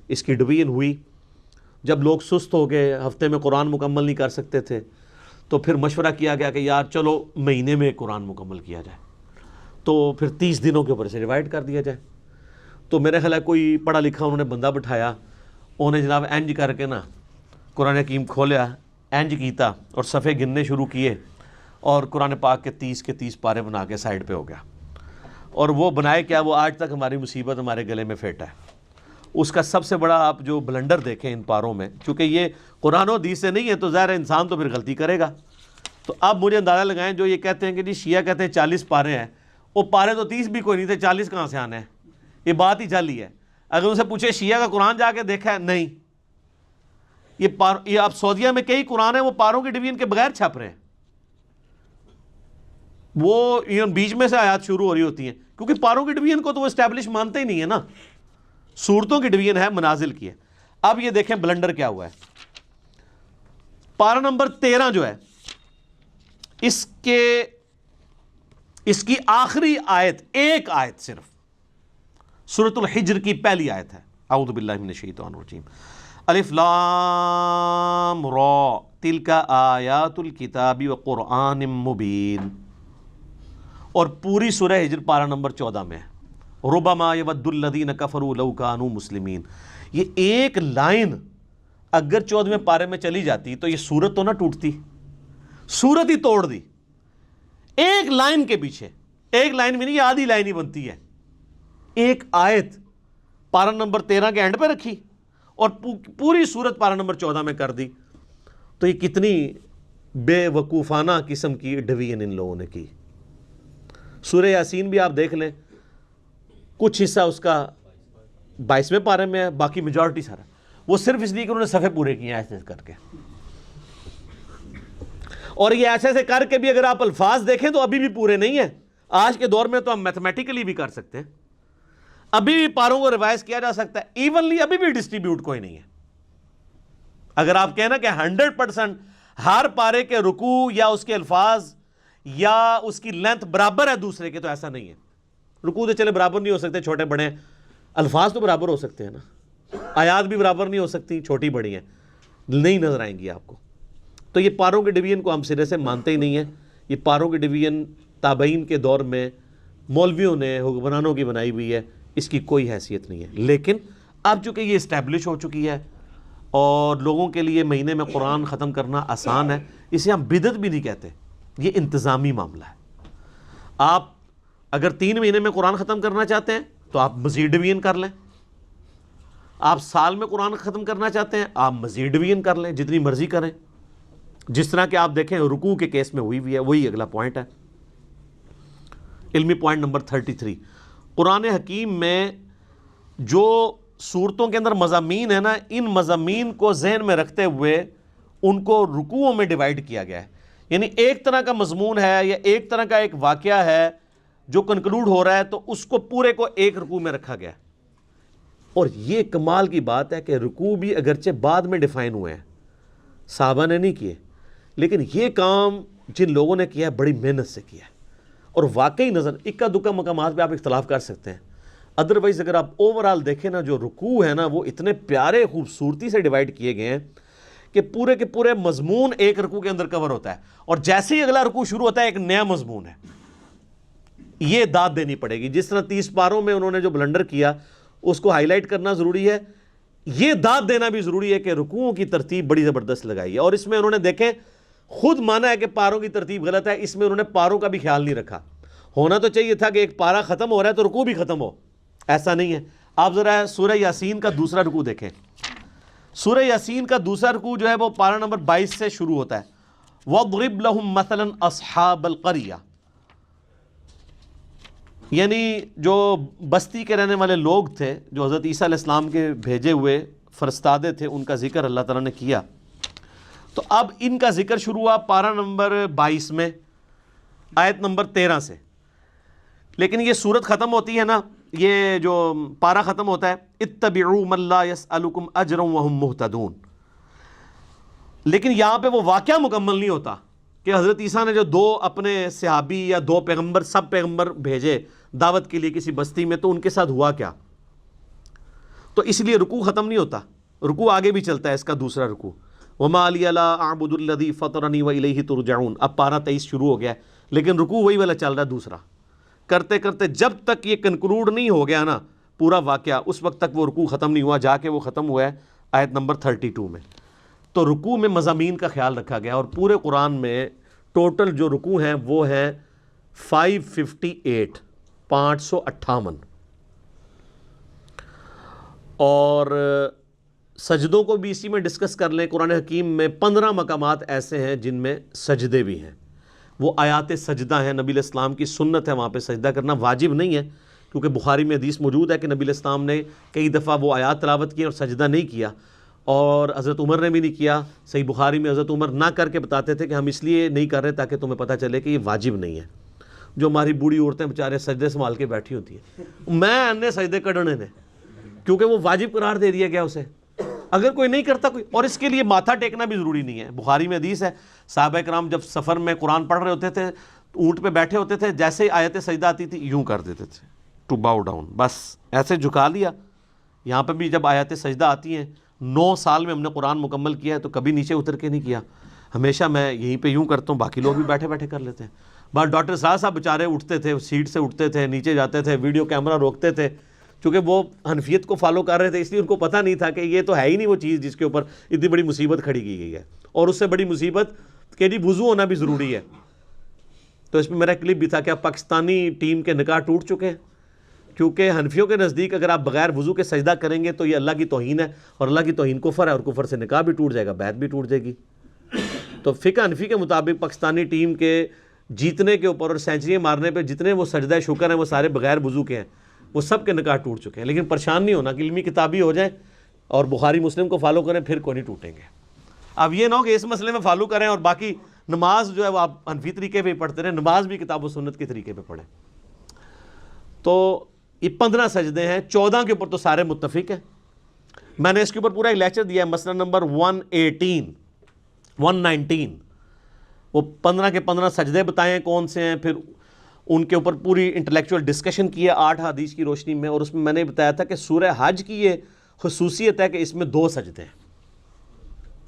اس کی ڈویژن ہوئی۔ جب لوگ سست ہو گئے، ہفتے میں قرآن مکمل نہیں کر سکتے تھے، تو پھر مشورہ کیا گیا کہ یار چلو مہینے میں قرآن مکمل کیا جائے، تو پھر 30 دنوں کے اوپر سے ڈیوائڈ کر دیا جائے۔ تو میرے خیال ہے کوئی پڑھا لکھا انہوں نے بندہ بٹھایا، انہوں نے جناب اینج کر کے نا قرآن حکیم کھولیا، اینج کیتا اور صفحے گننے شروع کیے، اور قرآن پاک کے 30 پارے بنا کے سائڈ پہ ہو گیا۔ اور وہ بنائے کیا، وہ آج تک ہماری مصیبت ہمارے گلے میں پھیٹا ہے۔ اس کا سب سے بڑا آپ جو بلنڈر دیکھیں ان پاروں میں، چونکہ یہ قرآن و حدیث سے نہیں ہے تو ظاہر ہے انسان تو پھر غلطی کرے گا۔ تو اب مجھے اندازہ لگائیں جو یہ کہتے ہیں کہ جی شیعہ کہتے ہیں 40 پارے ہیں، وہ پارے تو 30 بھی کوئی نہیں تھے، 40 کہاں سے آنے ہیں؟ یہ بات ہی چلی ہے۔ اگر ان سے پوچھے شیعہ کا قرآن جا کے دیکھا ہے، نہیں۔ یہ اب سعودیہ میں کئی قرآن ہیں وہ پاروں کی ڈویژن کے بغیر چھپ رہے ہیں، وہ بیچ میں سے آیات شروع ہو رہی ہوتی ہیں، کیونکہ پاروں کی ڈویژن کو تو وہ اسٹیبلش مانتے ہی نہیں ہے نا، صورتوں کی ڈویژن ہے، منازل کی ہے۔ اب یہ دیکھیں بلنڈر کیا ہوا ہے۔ پارہ نمبر 13 جو ہے اس کی آخری آیت، ایک آیت صرف سورۃ الحجر کی پہلی آیت ہے، اعوذ باللہ من الشیطان الرجیم، الف لام را تلک آیات الکتاب وقرآن مبین، اور پوری سورہ ہجر پارہ نمبر 14 میں ہے، ربما یود الذین کفروا لو کانوا مسلمین۔ یہ ایک لائن اگر 14ویں پارے میں چلی جاتی تو یہ سورت تو نہ ٹوٹتی، سورت ہی توڑ دی۔ ایک لائن کے پیچھے، ایک لائن بھی نہیں، یہ آدھی لائن ہی بنتی ہے، ایک آیت پارہ نمبر 13 کے اینڈ پہ رکھی اور پوری سورت پارہ نمبر 14 میں کر دی۔ تو یہ کتنی بے وقوفانہ قسم کی ڈویژن ان لوگوں نے کی۔ سورہ یاسین بھی آپ دیکھ لیں، کچھ حصہ اس کا 22ویں پارے میں ہے، باقی میجورٹی سارا وہ صرف اس لیے کہ انہوں نے صفحے پورے کیے ہیں ایسے کر کے۔ اور یہ ایسے ایسے کر کے بھی اگر آپ الفاظ دیکھیں تو ابھی بھی پورے نہیں ہیں۔ آج کے دور میں تو ہم میتھمیٹیکلی بھی کر سکتے ہیں، ابھی بھی پاروں کو ریوائز کیا جا سکتا ہے، ایونلی ابھی بھی ڈسٹریبیوٹ کوئی نہیں ہے۔ اگر آپ کہنا کہ 100% ہر پارے کے رکوع یا اس کے الفاظ یا اس کی لینتھ برابر ہے دوسرے کے، تو ایسا نہیں ہے۔ رکوع تو چلے برابر نہیں ہو سکتے، چھوٹے بڑے ہیں، الفاظ تو برابر ہو سکتے ہیں نا، آیات بھی برابر نہیں ہو سکتی، چھوٹی بڑی ہیں، نہیں نظر آئیں گی آپ کو۔ تو یہ پاروں کی ڈویژن کو ہم سرے سے مانتے ہی نہیں ہیں۔ یہ پاروں کی ڈویژن تابعین کے دور میں مولویوں نے، حکمرانوں کی بنائی ہوئی ہے، اس کی کوئی حیثیت نہیں ہے۔ لیکن اب چونکہ یہ اسٹیبلش ہو چکی ہے اور لوگوں کے لیے مہینے میں قرآن ختم کرنا آسان ہے، اسے ہم بدعت بھی نہیں کہتے، یہ انتظامی معاملہ ہے۔ آپ اگر 3 مہینے میں قرآن ختم کرنا چاہتے ہیں تو آپ مزید ڈویژن کر لیں، آپ سال میں قرآن ختم کرنا چاہتے ہیں آپ مزید ڈویژن کر لیں، جتنی مرضی کریں، جس طرح کہ آپ دیکھیں رکوع کے کیس میں ہوئی ہے۔ وہی اگلا پوائنٹ ہے، علمی پوائنٹ نمبر 33۔ قرآن حکیم میں جو صورتوں کے اندر مضامین ہیں نا، ان مضامین کو ذہن میں رکھتے ہوئے ان کو رکوعوں میں ڈیوائیڈ کیا گیا ہے۔ یعنی ایک طرح کا مضمون ہے یا ایک طرح کا ایک واقعہ ہے جو کنکلوڈ ہو رہا ہے، تو اس کو پورے کو ایک رکوع میں رکھا گیا ہے۔ اور یہ کمال کی بات ہے کہ رکوع بھی اگرچہ بعد میں ڈیفائن ہوئے ہیں، صحابہ نے نہیں کیے، لیکن یہ کام جن لوگوں نے کیا ہے بڑی محنت سے کیا ہے، اور واقعی نظر اکا دکا مقامات پہ آپ اختلاف کر سکتے ہیں، ادروائز اگر آپ اوورال دیکھیں نا، جو رکوع ہے نا وہ اتنے پیارے خوبصورتی سے ڈیوائیڈ کیے گئے ہیں کہ پورے کے پورے مضمون ایک رکوع کے اندر کور ہوتا ہے، اور جیسے ہی اگلا رکوع شروع ہوتا ہے ایک نیا مضمون ہے۔ یہ داد دینی پڑے گی، جس طرح 30 پاروں میں انہوں نے جو بلنڈر کیا اس کو ہائی لائٹ کرنا ضروری ہے، یہ داد دینا بھی ضروری ہے کہ رکوعوں کی ترتیب بڑی زبردست لگائی ہے۔ اور اس میں انہوں نے دیکھیں خود مانا ہے کہ پاروں کی ترتیب غلط ہے، اس میں انہوں نے پاروں کا بھی خیال نہیں رکھا۔ ہونا تو چاہیے تھا کہ ایک پارہ ختم ہو رہا ہے تو رکوع بھی ختم ہو، ایسا نہیں ہے۔ آپ ذرا سورہ یاسین کا دوسرا رکوع دیکھیں، سورہ یاسین کا دوسرا رکوع جو ہے وہ پارہ نمبر 22 سے شروع ہوتا ہے، وَاضْرِبْ لَهُمْ مَثَلًا أَصْحَابَ الْقَرْيَةِ، یعنی جو بستی کے رہنے والے لوگ تھے جو حضرت عیسیٰ علیہ السلام کے بھیجے ہوئے فرستادے تھے، ان کا ذکر اللہ تعالیٰ نے کیا۔ تو اب ان کا ذکر شروع ہوا پارہ نمبر 22 میں آیت نمبر 13 سے، لیکن یہ سورت ختم ہوتی ہے نا یہ جو پارہ ختم ہوتا ہے اتبعوا من لا يسألكم اجرا وهم مهتدون، لیکن یہاں پہ وہ واقعہ مکمل نہیں ہوتا کہ حضرت عیسیٰ نے جو 2 اپنے صحابی یا 2 پیغمبر سب پیغمبر بھیجے دعوت کے لیے کسی بستی میں، تو ان کے ساتھ ہوا کیا. تو اس لیے رکوع ختم نہیں ہوتا، رکوع آگے بھی چلتا ہے، اس کا دوسرا رکوع وما لی لا اعبد الذی فطرنی والیہ ترجعون. اب پارہ 23 شروع ہو گیا ہے، لیکن رکوع وہی والا چل رہا ہے دوسرا. کرتے کرتے جب تک یہ کنکلوڈ نہیں ہو گیا نا پورا واقعہ، اس وقت تک وہ رکوع ختم نہیں ہوا، جا کے وہ ختم ہوا ہے آیت نمبر 32 میں. تو رکوع میں مضامین کا خیال رکھا گیا، اور پورے قرآن میں ٹوٹل جو رکوع ہیں وہ ہیں 558 558. اور سجدوں کو بھی اسی میں ڈسکس کر لیں. قرآن حکیم میں 15 مقامات ایسے ہیں جن میں سجدے بھی ہیں، وہ آیات سجدہ ہیں. نبی علیہ السلام کی سنت ہے وہاں پہ سجدہ کرنا، واجب نہیں ہے، کیونکہ بخاری میں حدیث موجود ہے کہ نبی علیہ السلام نے کئی دفعہ وہ آیات تلاوت کی اور سجدہ نہیں کیا، اور حضرت عمر نے بھی نہیں کیا. صحیح بخاری میں حضرت عمر نہ کر کے بتاتے تھے کہ ہم اس لیے نہیں کر رہے تاکہ تمہیں پتہ چلے کہ یہ واجب نہیں ہے. جو ہماری بوڑھی عورتیں بیچارے سجدے سنبھال کے بیٹھی ہوتی ہیں، میں انے سجدے کڈنے نے، کیونکہ وہ واجب قرار دے دیا گیا اسے. اگر کوئی نہیں کرتا کوئی، اور اس کے لیے ماتھا ٹیکنا بھی ضروری نہیں ہے. بخاری میں حدیث ہے صحابہ کرام جب سفر میں قرآن پڑھ رہے ہوتے تھے، اونٹ پہ بیٹھے ہوتے تھے، جیسے ہی آیت سجدہ آتی تھی یوں کر دیتے تھے ٹو باؤ ڈاؤن، بس ایسے جھکا لیا. یہاں پہ بھی جب آیات سجدہ آتی ہیں، 9 سال میں ہم نے قرآن مکمل کیا ہے تو کبھی نیچے اتر کے نہیں کیا، ہمیشہ میں یہیں پہ یوں کرتا ہوں، باقی لوگ بھی بیٹھے بیٹھے کر لیتے ہیں. بس ڈاکٹر صاحب بیچارے اٹھتے تھے، سیٹ سے اٹھتے تھے، نیچے جاتے تھے، ویڈیو کیمرہ روکتے تھے، چونکہ وہ حنفیت کو فالو کر رہے تھے، اس لیے ان کو پتہ نہیں تھا کہ یہ تو ہے ہی نہیں وہ چیز جس کے اوپر اتنی بڑی مصیبت کھڑی کی گئی ہے، اور اس سے بڑی مصیبت کہ جی وضو ہونا بھی ضروری ہے. تو اس میں میرا کلپ بھی تھا کہ اب پاکستانی ٹیم کے نکاح ٹوٹ چکے ہیں، کیونکہ حنفیوں کے نزدیک اگر آپ بغیر وضو کے سجدہ کریں گے تو یہ اللہ کی توہین ہے، اور اللہ کی توہین کفر ہے، اور کفر سے نکاح بھی ٹوٹ جائے گا، بیعت بھی ٹوٹ جائے گی. تو فقہ حنفی کے مطابق پاکستانی ٹیم کے جیتنے کے اوپر اور سینچریاں مارنے پہ جتنے وہ سجدہ شکر ہیں وہ سارے بغیر وضو کے ہیں، وہ سب کے نکاح ٹوٹ چکے ہیں. لیکن پریشان نہیں ہونا کہ علمی کتابی ہو جائیں اور بخاری مسلم کو فالو کریں پھر کوئی نہیں ٹوٹیں گے. اب یہ نہ ہو کہ اس مسئلے میں فالو کریں اور باقی نماز جو ہے وہ آپ حنفی طریقے پہ ہی پڑھتے رہیں، نماز بھی کتاب و سنت کے طریقے پہ پڑھیں. تو یہ 15 سجدے ہیں، 14 کے اوپر تو سارے متفق ہیں. میں نے اس کے اوپر پورا ایک لیکچر دیا ہے، مسئلہ نمبر 119 وہ 15 کے 15 سجدے بتائے ہیں کون سے ہیں، پھر ان کے اوپر پوری انٹلیکچوئل ڈسکشن کی ہے 8 حدیث کی روشنی میں. اور اس میں نے بتایا تھا کہ سورہ حج کی یہ خصوصیت ہے کہ اس میں 2 سجدے ہیں،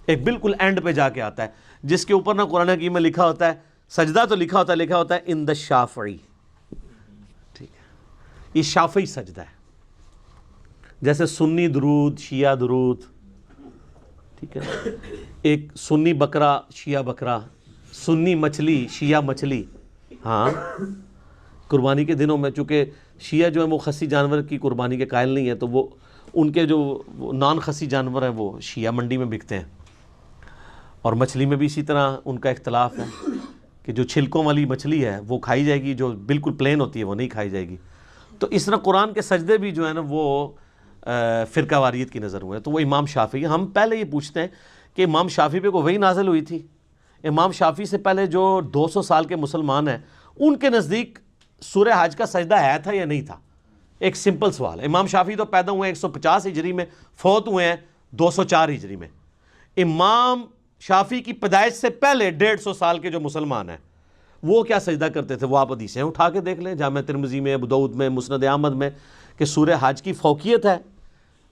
ایک بالکل اینڈ پہ جا کے آتا ہے جس کے اوپر نہ قرآن حکیم میں لکھا ہوتا ہے سجدہ، تو لکھا ہوتا ہے ان دا شافعی. ٹھیک ہے، یہ شافعی سجدہ ہے، جیسے سنی درود، شیعہ درود. ٹھیک ہے، ایک سنی بکرا، شیعہ بکرا، سنی مچھلی، شیعہ مچھلی. ہاں، قربانی کے دنوں میں چونکہ شیعہ جو ہے وہ خسی جانور کی قربانی کے قائل نہیں ہے، تو وہ ان کے جو نان خسی جانور ہیں وہ شیعہ منڈی میں بکتے ہیں. اور مچھلی میں بھی اسی طرح ان کا اختلاف ہے کہ جو چھلکوں والی مچھلی ہے وہ کھائی جائے گی، جو بالکل پلین ہوتی ہے وہ نہیں کھائی جائے گی. تو اس طرح قرآن کے سجدے بھی جو ہے نا وہ فرقہ واریت کی نظر ہوئے. تو وہ امام شافعی، ہم پہلے یہ پوچھتے ہیں کہ امام شافعی پہ کوئی وحی نازل ہوئی تھی؟ امام شافعی سے پہلے جو 200 سال کے مسلمان ہیں ان کے نزدیک سورہ حج کا سجدہ ہے تھا یا نہیں تھا؟ ایک سمپل سوال ہے. امام شافعی تو پیدا ہوئے ہیں 150 ہجری میں، فوت ہوئے ہیں 204 ہجری میں. امام شافعی کی پیدائش سے پہلے 150 سال کے جو مسلمان ہیں وہ کیا سجدہ کرتے تھے؟ وہ آپ حدیثیں اٹھا کے دیکھ لیں، جامع ترمذی میں، ابو داؤد میں، مسند احمد میں، کہ سورہ حج کی فوقیت ہے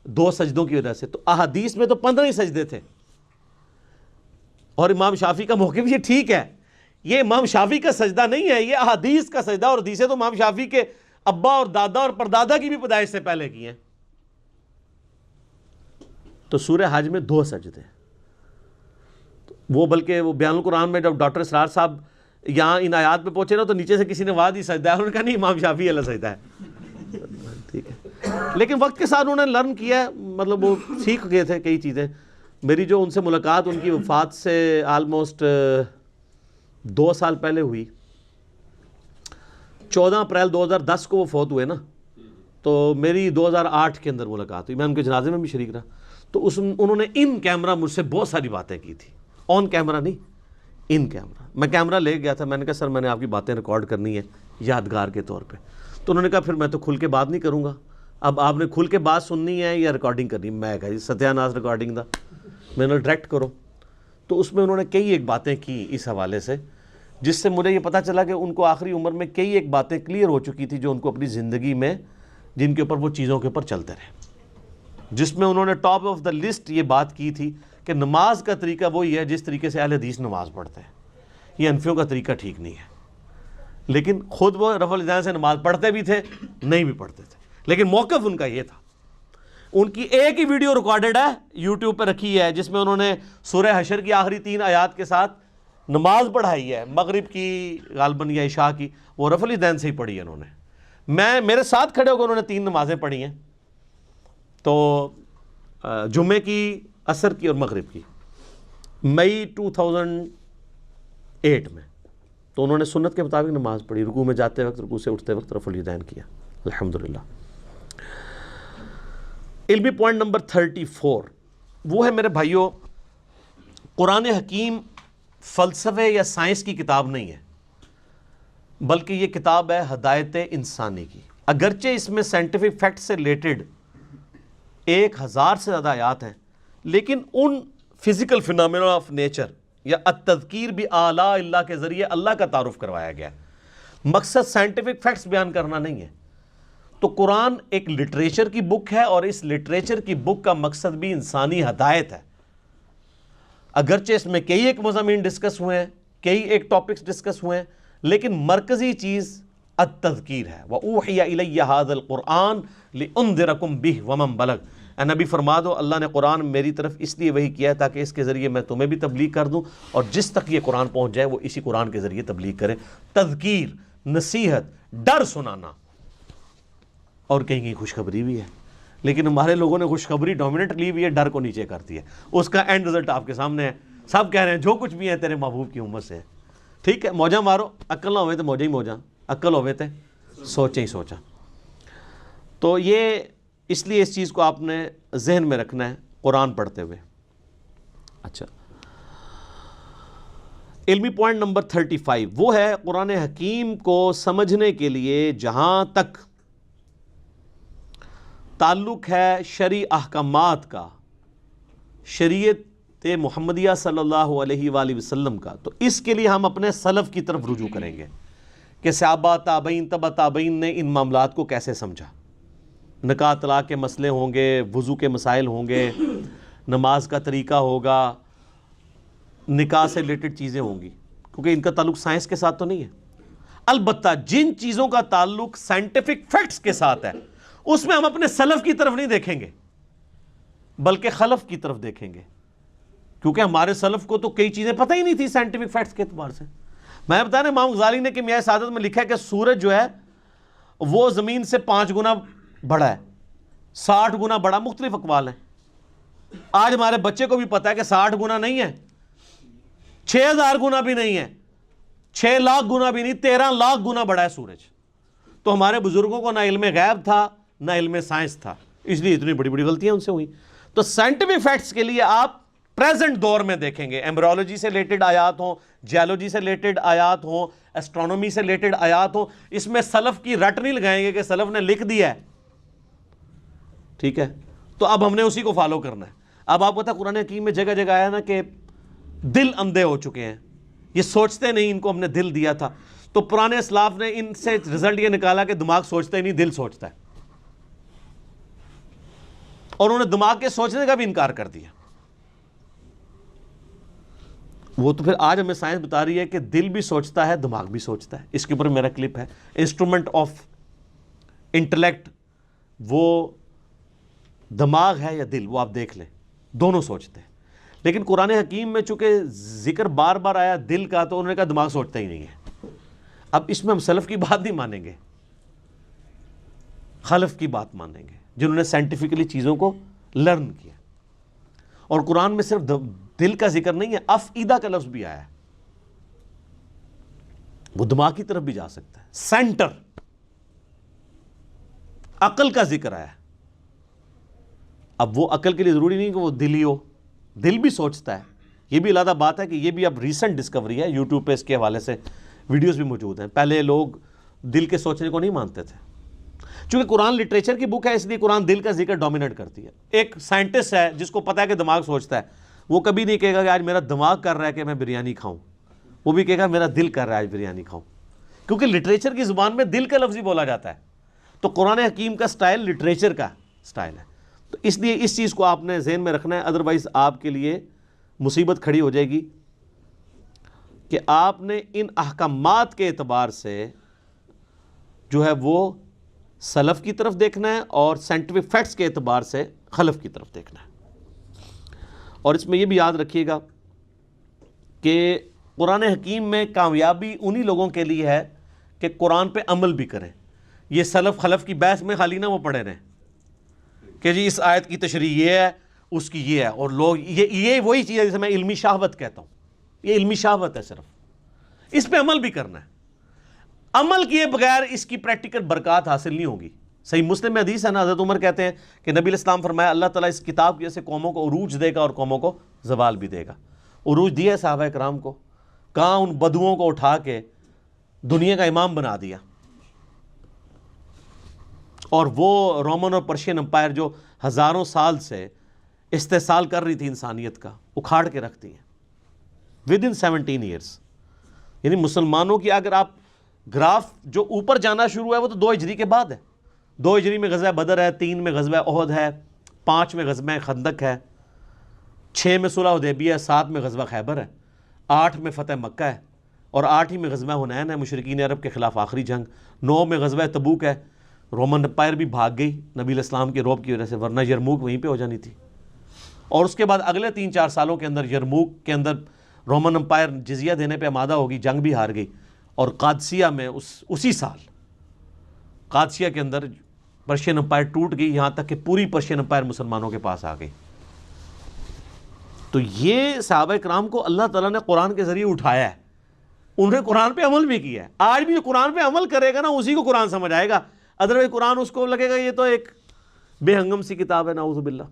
2 سجدوں کی وجہ سے. تو احادیث میں تو 15 ہی سجدے تھے. اور امام شافعی کا موقف یہ ٹھیک ہے، یہ امام شافعی کا سجدہ نہیں ہے، یہ احادیث کا سجدہ. اور حدیثیں تو امام شافعی کے ابا اور دادا اور پردادا کی بھی پیدائش سے پہلے کی ہیں. تو سورہ حج میں 2 سجدے، وہ بلکہ وہ بیان القرآن میں جب ڈاکٹر اسرار صاحب یہاں ان آیات پہ پہنچے نا تو نیچے سے کسی نے واد ہی سجدہ ہے، انہوں نے کہا نہیں امام شافعی اللہ سجدہ ہے. ٹھیک ہے، لیکن وقت کے ساتھ انہوں نے لرن کیا ہے، مطلب وہ سیکھ گئے تھے کئی چیزیں. میری جو ان سے ملاقات ان کی وفات سے آلموسٹ 2 سال پہلے ہوئی، 14 اپریل 2010 کو وہ فوت ہوئے نا، تو میری 2008 کے اندر ملاقات ہوئی. میں ان کے جنازے میں بھی شریک رہا. تو انہوں نے ان کیمرہ مجھ سے بہت ساری باتیں کی تھی، آن کیمرہ نہیں، ان کیمرہ. میں کیمرہ لے گیا تھا، میں نے کہا سر میں نے آپ کی باتیں ریکارڈ کرنی ہے یادگار کے طور پہ. تو انہوں نے کہا پھر میں تو کھل کے بات نہیں کروں گا، اب آپ نے کھل کے بات سننی ہے یا ریکارڈنگ کرنی؟ میں کہا جی ستیہ ناس ریکارڈنگ دا، میں نے ڈائریکٹ کرو۔ تو اس میں انہوں نے کئی ایک باتیں کی اس حوالے سے، جس سے مجھے یہ پتہ چلا کہ ان کو آخری عمر میں کئی ایک باتیں کلیئر ہو چکی تھی جو ان کو اپنی زندگی میں، جن کے اوپر وہ چیزوں کے اوپر چلتے رہے، جس میں انہوں نے ٹاپ آف دا لسٹ یہ بات کی تھی کہ نماز کا طریقہ وہی ہے جس طریقے سے اہل حدیث نماز پڑھتے ہیں، یہ انفیوں کا طریقہ ٹھیک نہیں ہے۔ لیکن خود وہ رفع الیدین سے نماز پڑھتے بھی تھے، نہیں بھی پڑھتے تھے، لیکن موقف ان کا یہ تھا۔ ان کی ایک ہی ویڈیو ریکارڈڈ ہے، یوٹیوب پہ رکھی ہے، جس میں انہوں نے سورہ حشر کی آخری 3 آیات کے ساتھ نماز پڑھائی ہے، مغرب کی غالباً یا عشاء کی، وہ رفع الیدین سے ہی پڑھی ہے انہوں نے۔ میرے ساتھ کھڑے ہو کر انہوں نے 3 نمازیں پڑھی ہیں، تو جمعے کی، عصر کی اور مغرب کی، مئی 2008 میں۔ تو انہوں نے سنت کے مطابق نماز پڑھی، رکوع میں جاتے وقت، رکوع سے اٹھتے وقت رفع الیدین کیا، الحمدللہ۔ علمی پوائنٹ نمبر 34 وہ ہے میرے بھائیوں، قرآن حکیم فلسفے یا سائنس کی کتاب نہیں ہے، بلکہ یہ کتاب ہے ہدایت انسانی کی۔ اگرچہ اس میں سائنٹیفک فیکٹ سے ریلیٹڈ 1000 سے زیادہ آیات ہیں، لیکن ان فزیکل فینامنا آف نیچر یا التذکیر بآلاء اللہ کے ذریعے اللہ کا تعارف کروایا گیا ہے، مقصد سائنٹیفک فیکٹس بیان کرنا نہیں ہے۔ تو قرآن ایک لٹریچر کی بک ہے، اور اس لٹریچر کی بک کا مقصد بھی انسانی ہدایت ہے۔ اگرچہ اس میں کئی ایک مضامین ڈسکس ہوئے ہیں، کئی ایک ٹاپکس ڈسکس ہوئے ہیں، لیکن مرکزی چیز التذکیر ہے۔ وَأُوحِيَ إِلَيَّ هَذَا الْقُرْآنُ لِأُنذِرَكُم بِهِ وَمَن بَلَغَ۔ اے نبی فرما دو اللہ نے قرآن میری طرف اس لیے وحی کیا ہے تاکہ اس کے ذریعے میں تمہیں بھی تبلیغ کر دوں، اور جس تک یہ قرآن پہنچ جائے وہ اسی قرآن کے ذریعے تبلیغ کرے۔ تذکیر، نصیحت، ڈر سنانا، اور کہیں کہیں خوشخبری بھی ہے، لیکن ہمارے لوگوں نے خوشخبری ڈومیننٹ لی ہوئی ہے، ڈر کو نیچے کرتی ہے۔ اس کا اینڈ رزلٹ آپ کے سامنے ہے، سب کہہ رہے ہیں جو کچھ بھی ہے تیرے محبوب کی امت سے ہے۔ ٹھیک ہے، موجہ مارو، عقل نہ ہوئے تو موجہ ہی موجہ، عقل ہوئے تو سوچے ہی سوچا۔ تو یہ اس لیے اس چیز کو آپ نے ذہن میں رکھنا ہے قرآن پڑھتے ہوئے۔ اچھا، علمی پوائنٹ نمبر 35 وہ ہے قرآن حکیم کو سمجھنے کے لیے جہاں تک تعلق ہے شرعی احکامات کا، شریعت محمدیہ صلی اللہ علیہ وآلہ وسلم کا، تو اس کے لیے ہم اپنے سلف کی طرف رجوع کریں گے کہ صحابہ، تابعین، تبع تابعین نے ان معاملات کو کیسے سمجھا۔ نکاح طلاق کے مسئلے ہوں گے، وضو کے مسائل ہوں گے، نماز کا طریقہ ہوگا، نکاح سے ریلیٹڈ چیزیں ہوں گی، کیونکہ ان کا تعلق سائنس کے ساتھ تو نہیں ہے۔ البتہ جن چیزوں کا تعلق سائنٹیفک فیکٹس کے ساتھ ہے، اس میں ہم اپنے سلف کی طرف نہیں دیکھیں گے بلکہ خلف کی طرف دیکھیں گے، کیونکہ ہمارے سلف کو تو کئی چیزیں پتہ ہی نہیں تھی سائنٹیفک فیکٹس کے اعتبار سے۔ میں بتا رہا امام غزالی نے کیمیائے سعادت میں لکھا ہے کہ سورج جو ہے وہ زمین سے 5 گنا بڑا ہے، 60 گنا بڑا، مختلف اقوال ہیں۔ آج ہمارے بچے کو بھی پتا ہے کہ 60 گنا نہیں ہے، 6000 گنا بھی نہیں ہے، 6 لاکھ گنا بھی نہیں، 13 لاکھ گنا بڑا ہے سورج۔ تو ہمارے بزرگوں کو نہ علم غیب تھا نہ علم سائنس تھا، اس لیے اتنی بڑی بڑی غلطیاں ان سے ہوئی۔ تو سائنٹیفک فیکٹس کے لیے آپ پریزنٹ دور میں دیکھیں گے، ایمبریولوجی سے ریلیٹڈ آیات ہوں، جیولوجی سے ریلیٹڈ آیات ہوں، اسٹرونومی سے ریلیٹڈ آیات ہوں، اس میں سلف کی رٹ نہیں لگائیں گے کہ سلف نے لکھ دیا ہے، ٹھیک ہے؟ تو اب ہم نے اسی کو فالو کرنا ہے۔ اب آپ کو پتا قرآن حکیم میں جگہ جگہ آیا نا کہ دل اندھے ہو چکے ہیں، یہ سوچتے نہیں، ان کو ہم نے دل دیا تھا۔ تو پرانے اسلاف نے ان سے رزلٹ یہ نکالا کہ دماغ سوچتا ہی نہیں، دل سوچتا ہے، اور انہوں نے دماغ کے سوچنے کا بھی انکار کر دیا۔ وہ تو پھر آج ہمیں سائنس بتا رہی ہے کہ دل بھی سوچتا ہے، دماغ بھی سوچتا ہے۔ اس کے اوپر میرا کلپ ہے، انسٹرومنٹ آف انٹلیکٹ، وہ دماغ ہے یا دل، وہ آپ دیکھ لیں، دونوں سوچتے ہیں۔ لیکن قرآن حکیم میں چونکہ ذکر بار بار آیا دل کا، تو انہوں نے کہا دماغ سوچتا ہی نہیں ہے۔ اب اس میں ہم سلف کی بات نہیں مانیں گے، خلف کی بات مانیں گے، جنہوں نے سائنٹیفکلی چیزوں کو لرن کیا۔ اور قرآن میں صرف دل کا ذکر نہیں ہے، افئدہ کا لفظ بھی آیا ہے، وہ دماغ کی طرف بھی جا سکتا ہے۔ سینٹر، عقل کا ذکر آیا ہے۔ اب وہ عقل کے لیے ضروری نہیں کہ وہ دل ہی ہو، دل بھی سوچتا ہے۔ یہ بھی علیحدہ بات ہے کہ یہ بھی اب ریسنٹ ڈسکوری ہے، یوٹیوب پہ اس کے حوالے سے ویڈیوز بھی موجود ہیں۔ پہلے لوگ دل کے سوچنے کو نہیں مانتے تھے، چونکہ قرآن لٹریچر کی بک ہے اس لیے قرآن دل کا ذکر ڈومینیٹ کرتی ہے. ایک سائنٹسٹ ہے جس کو پتہ ہے کہ دماغ سوچتا ہے، وہ کبھی نہیں کہے گا کہ آج میرا دماغ کر رہا ہے کہ میں بریانی کھاؤں، وہ بھی کہے گا میرا دل کر رہا ہے آج بریانی کھاؤں، کیونکہ لٹریچر کی زبان میں دل کا لفظ ہی بولا جاتا ہے. تو قرآن حکیم کا سٹائل لٹریچر کا سٹائل ہے. تو اس لیے اس چیز کو آپ نے ذہن میں رکھنا ہے، ادروائز آپ کے لیے مصیبت کھڑی ہو جائے گی کہ آپ نے ان احکامات کے اعتبار سے جو ہے وہ سلف کی طرف دیکھنا ہے اور سائنٹیفک فیکٹس کے اعتبار سے خلف کی طرف دیکھنا ہے. اور اس میں یہ بھی یاد رکھیے گا کہ قرآن حکیم میں کامیابی انہی لوگوں کے لیے ہے کہ قرآن پہ عمل بھی کریں. یہ سلف خلف کی بحث میں خالی نہ وہ پڑھے رہیں کہ جی اس آیت کی تشریح یہ ہے، اس کی یہ ہے، اور لوگ یہ وہی چیز ہے جسے میں علمی شہوت کہتا ہوں. یہ علمی شہوت ہے، صرف اس پہ عمل بھی کرنا ہے. عمل کیے بغیر اس کی پریکٹیکل برکات حاصل نہیں ہوگی. صحیح مسلم میں حدیث ہے نا، حضرت عمر کہتے ہیں کہ نبی علیہ السلام فرمایا اللہ تعالیٰ اس کتاب کی وجہ سے قوموں کو عروج دے گا اور قوموں کو زوال بھی دے گا. عروج دیا ہے صحابہ کرام کو، کہاں ان بدوؤں کو اٹھا کے دنیا کا امام بنا دیا، اور وہ رومن اور پرشین امپائر جو ہزاروں سال سے استحصال کر رہی تھی انسانیت کا، اکھاڑ کے رکھتی ہیں ود ان 17 ایئرس. یعنی مسلمانوں کی اگر آپ گراف جو اوپر جانا شروع ہے وہ تو 2 ہجری کے بعد ہے. 2 ہجری میں غزوہ بدر ہے، 3 میں غزوہ احد ہے، 5 میں غزوہ خندق ہے، 6 میں صلح حدیبیہ ہے، 7 میں غزوہ خیبر ہے، 8 میں فتح مکہ ہے، اور 8 ہی میں غزوہ حنین ہے، مشرکین عرب کے خلاف آخری جنگ. 9 میں غزوہ تبوک ہے، رومن امپائر بھی بھاگ گئی نبی علیہ السلام کے رعب کی وجہ سے، ورنہ یرموک وہیں پہ ہو جانی تھی. اور اس کے بعد اگلے 3-4 سالوں کے اندر یرموک کے اندر رومن امپائر جزیہ دینے پہ آمادہ ہوگی، جنگ بھی ہار گئی. اور قادسیہ میں اسی سال قادسیہ کے اندر پرشین امپائر ٹوٹ گئی، یہاں تک کہ پوری پرشین امپائر مسلمانوں کے پاس آ گئی. تو یہ صحابہ کرام کو اللہ تعالیٰ نے قرآن کے ذریعے اٹھایا ہے، انہوں نے قرآن پہ عمل بھی کیا ہے. آج بھی جو قرآن پہ عمل کرے گا نا اسی کو قرآن سمجھ آئے گا، ادروائز قرآن اس کو لگے گا یہ تو ایک بے ہنگم سی کتاب ہے، نعوذ باللہ.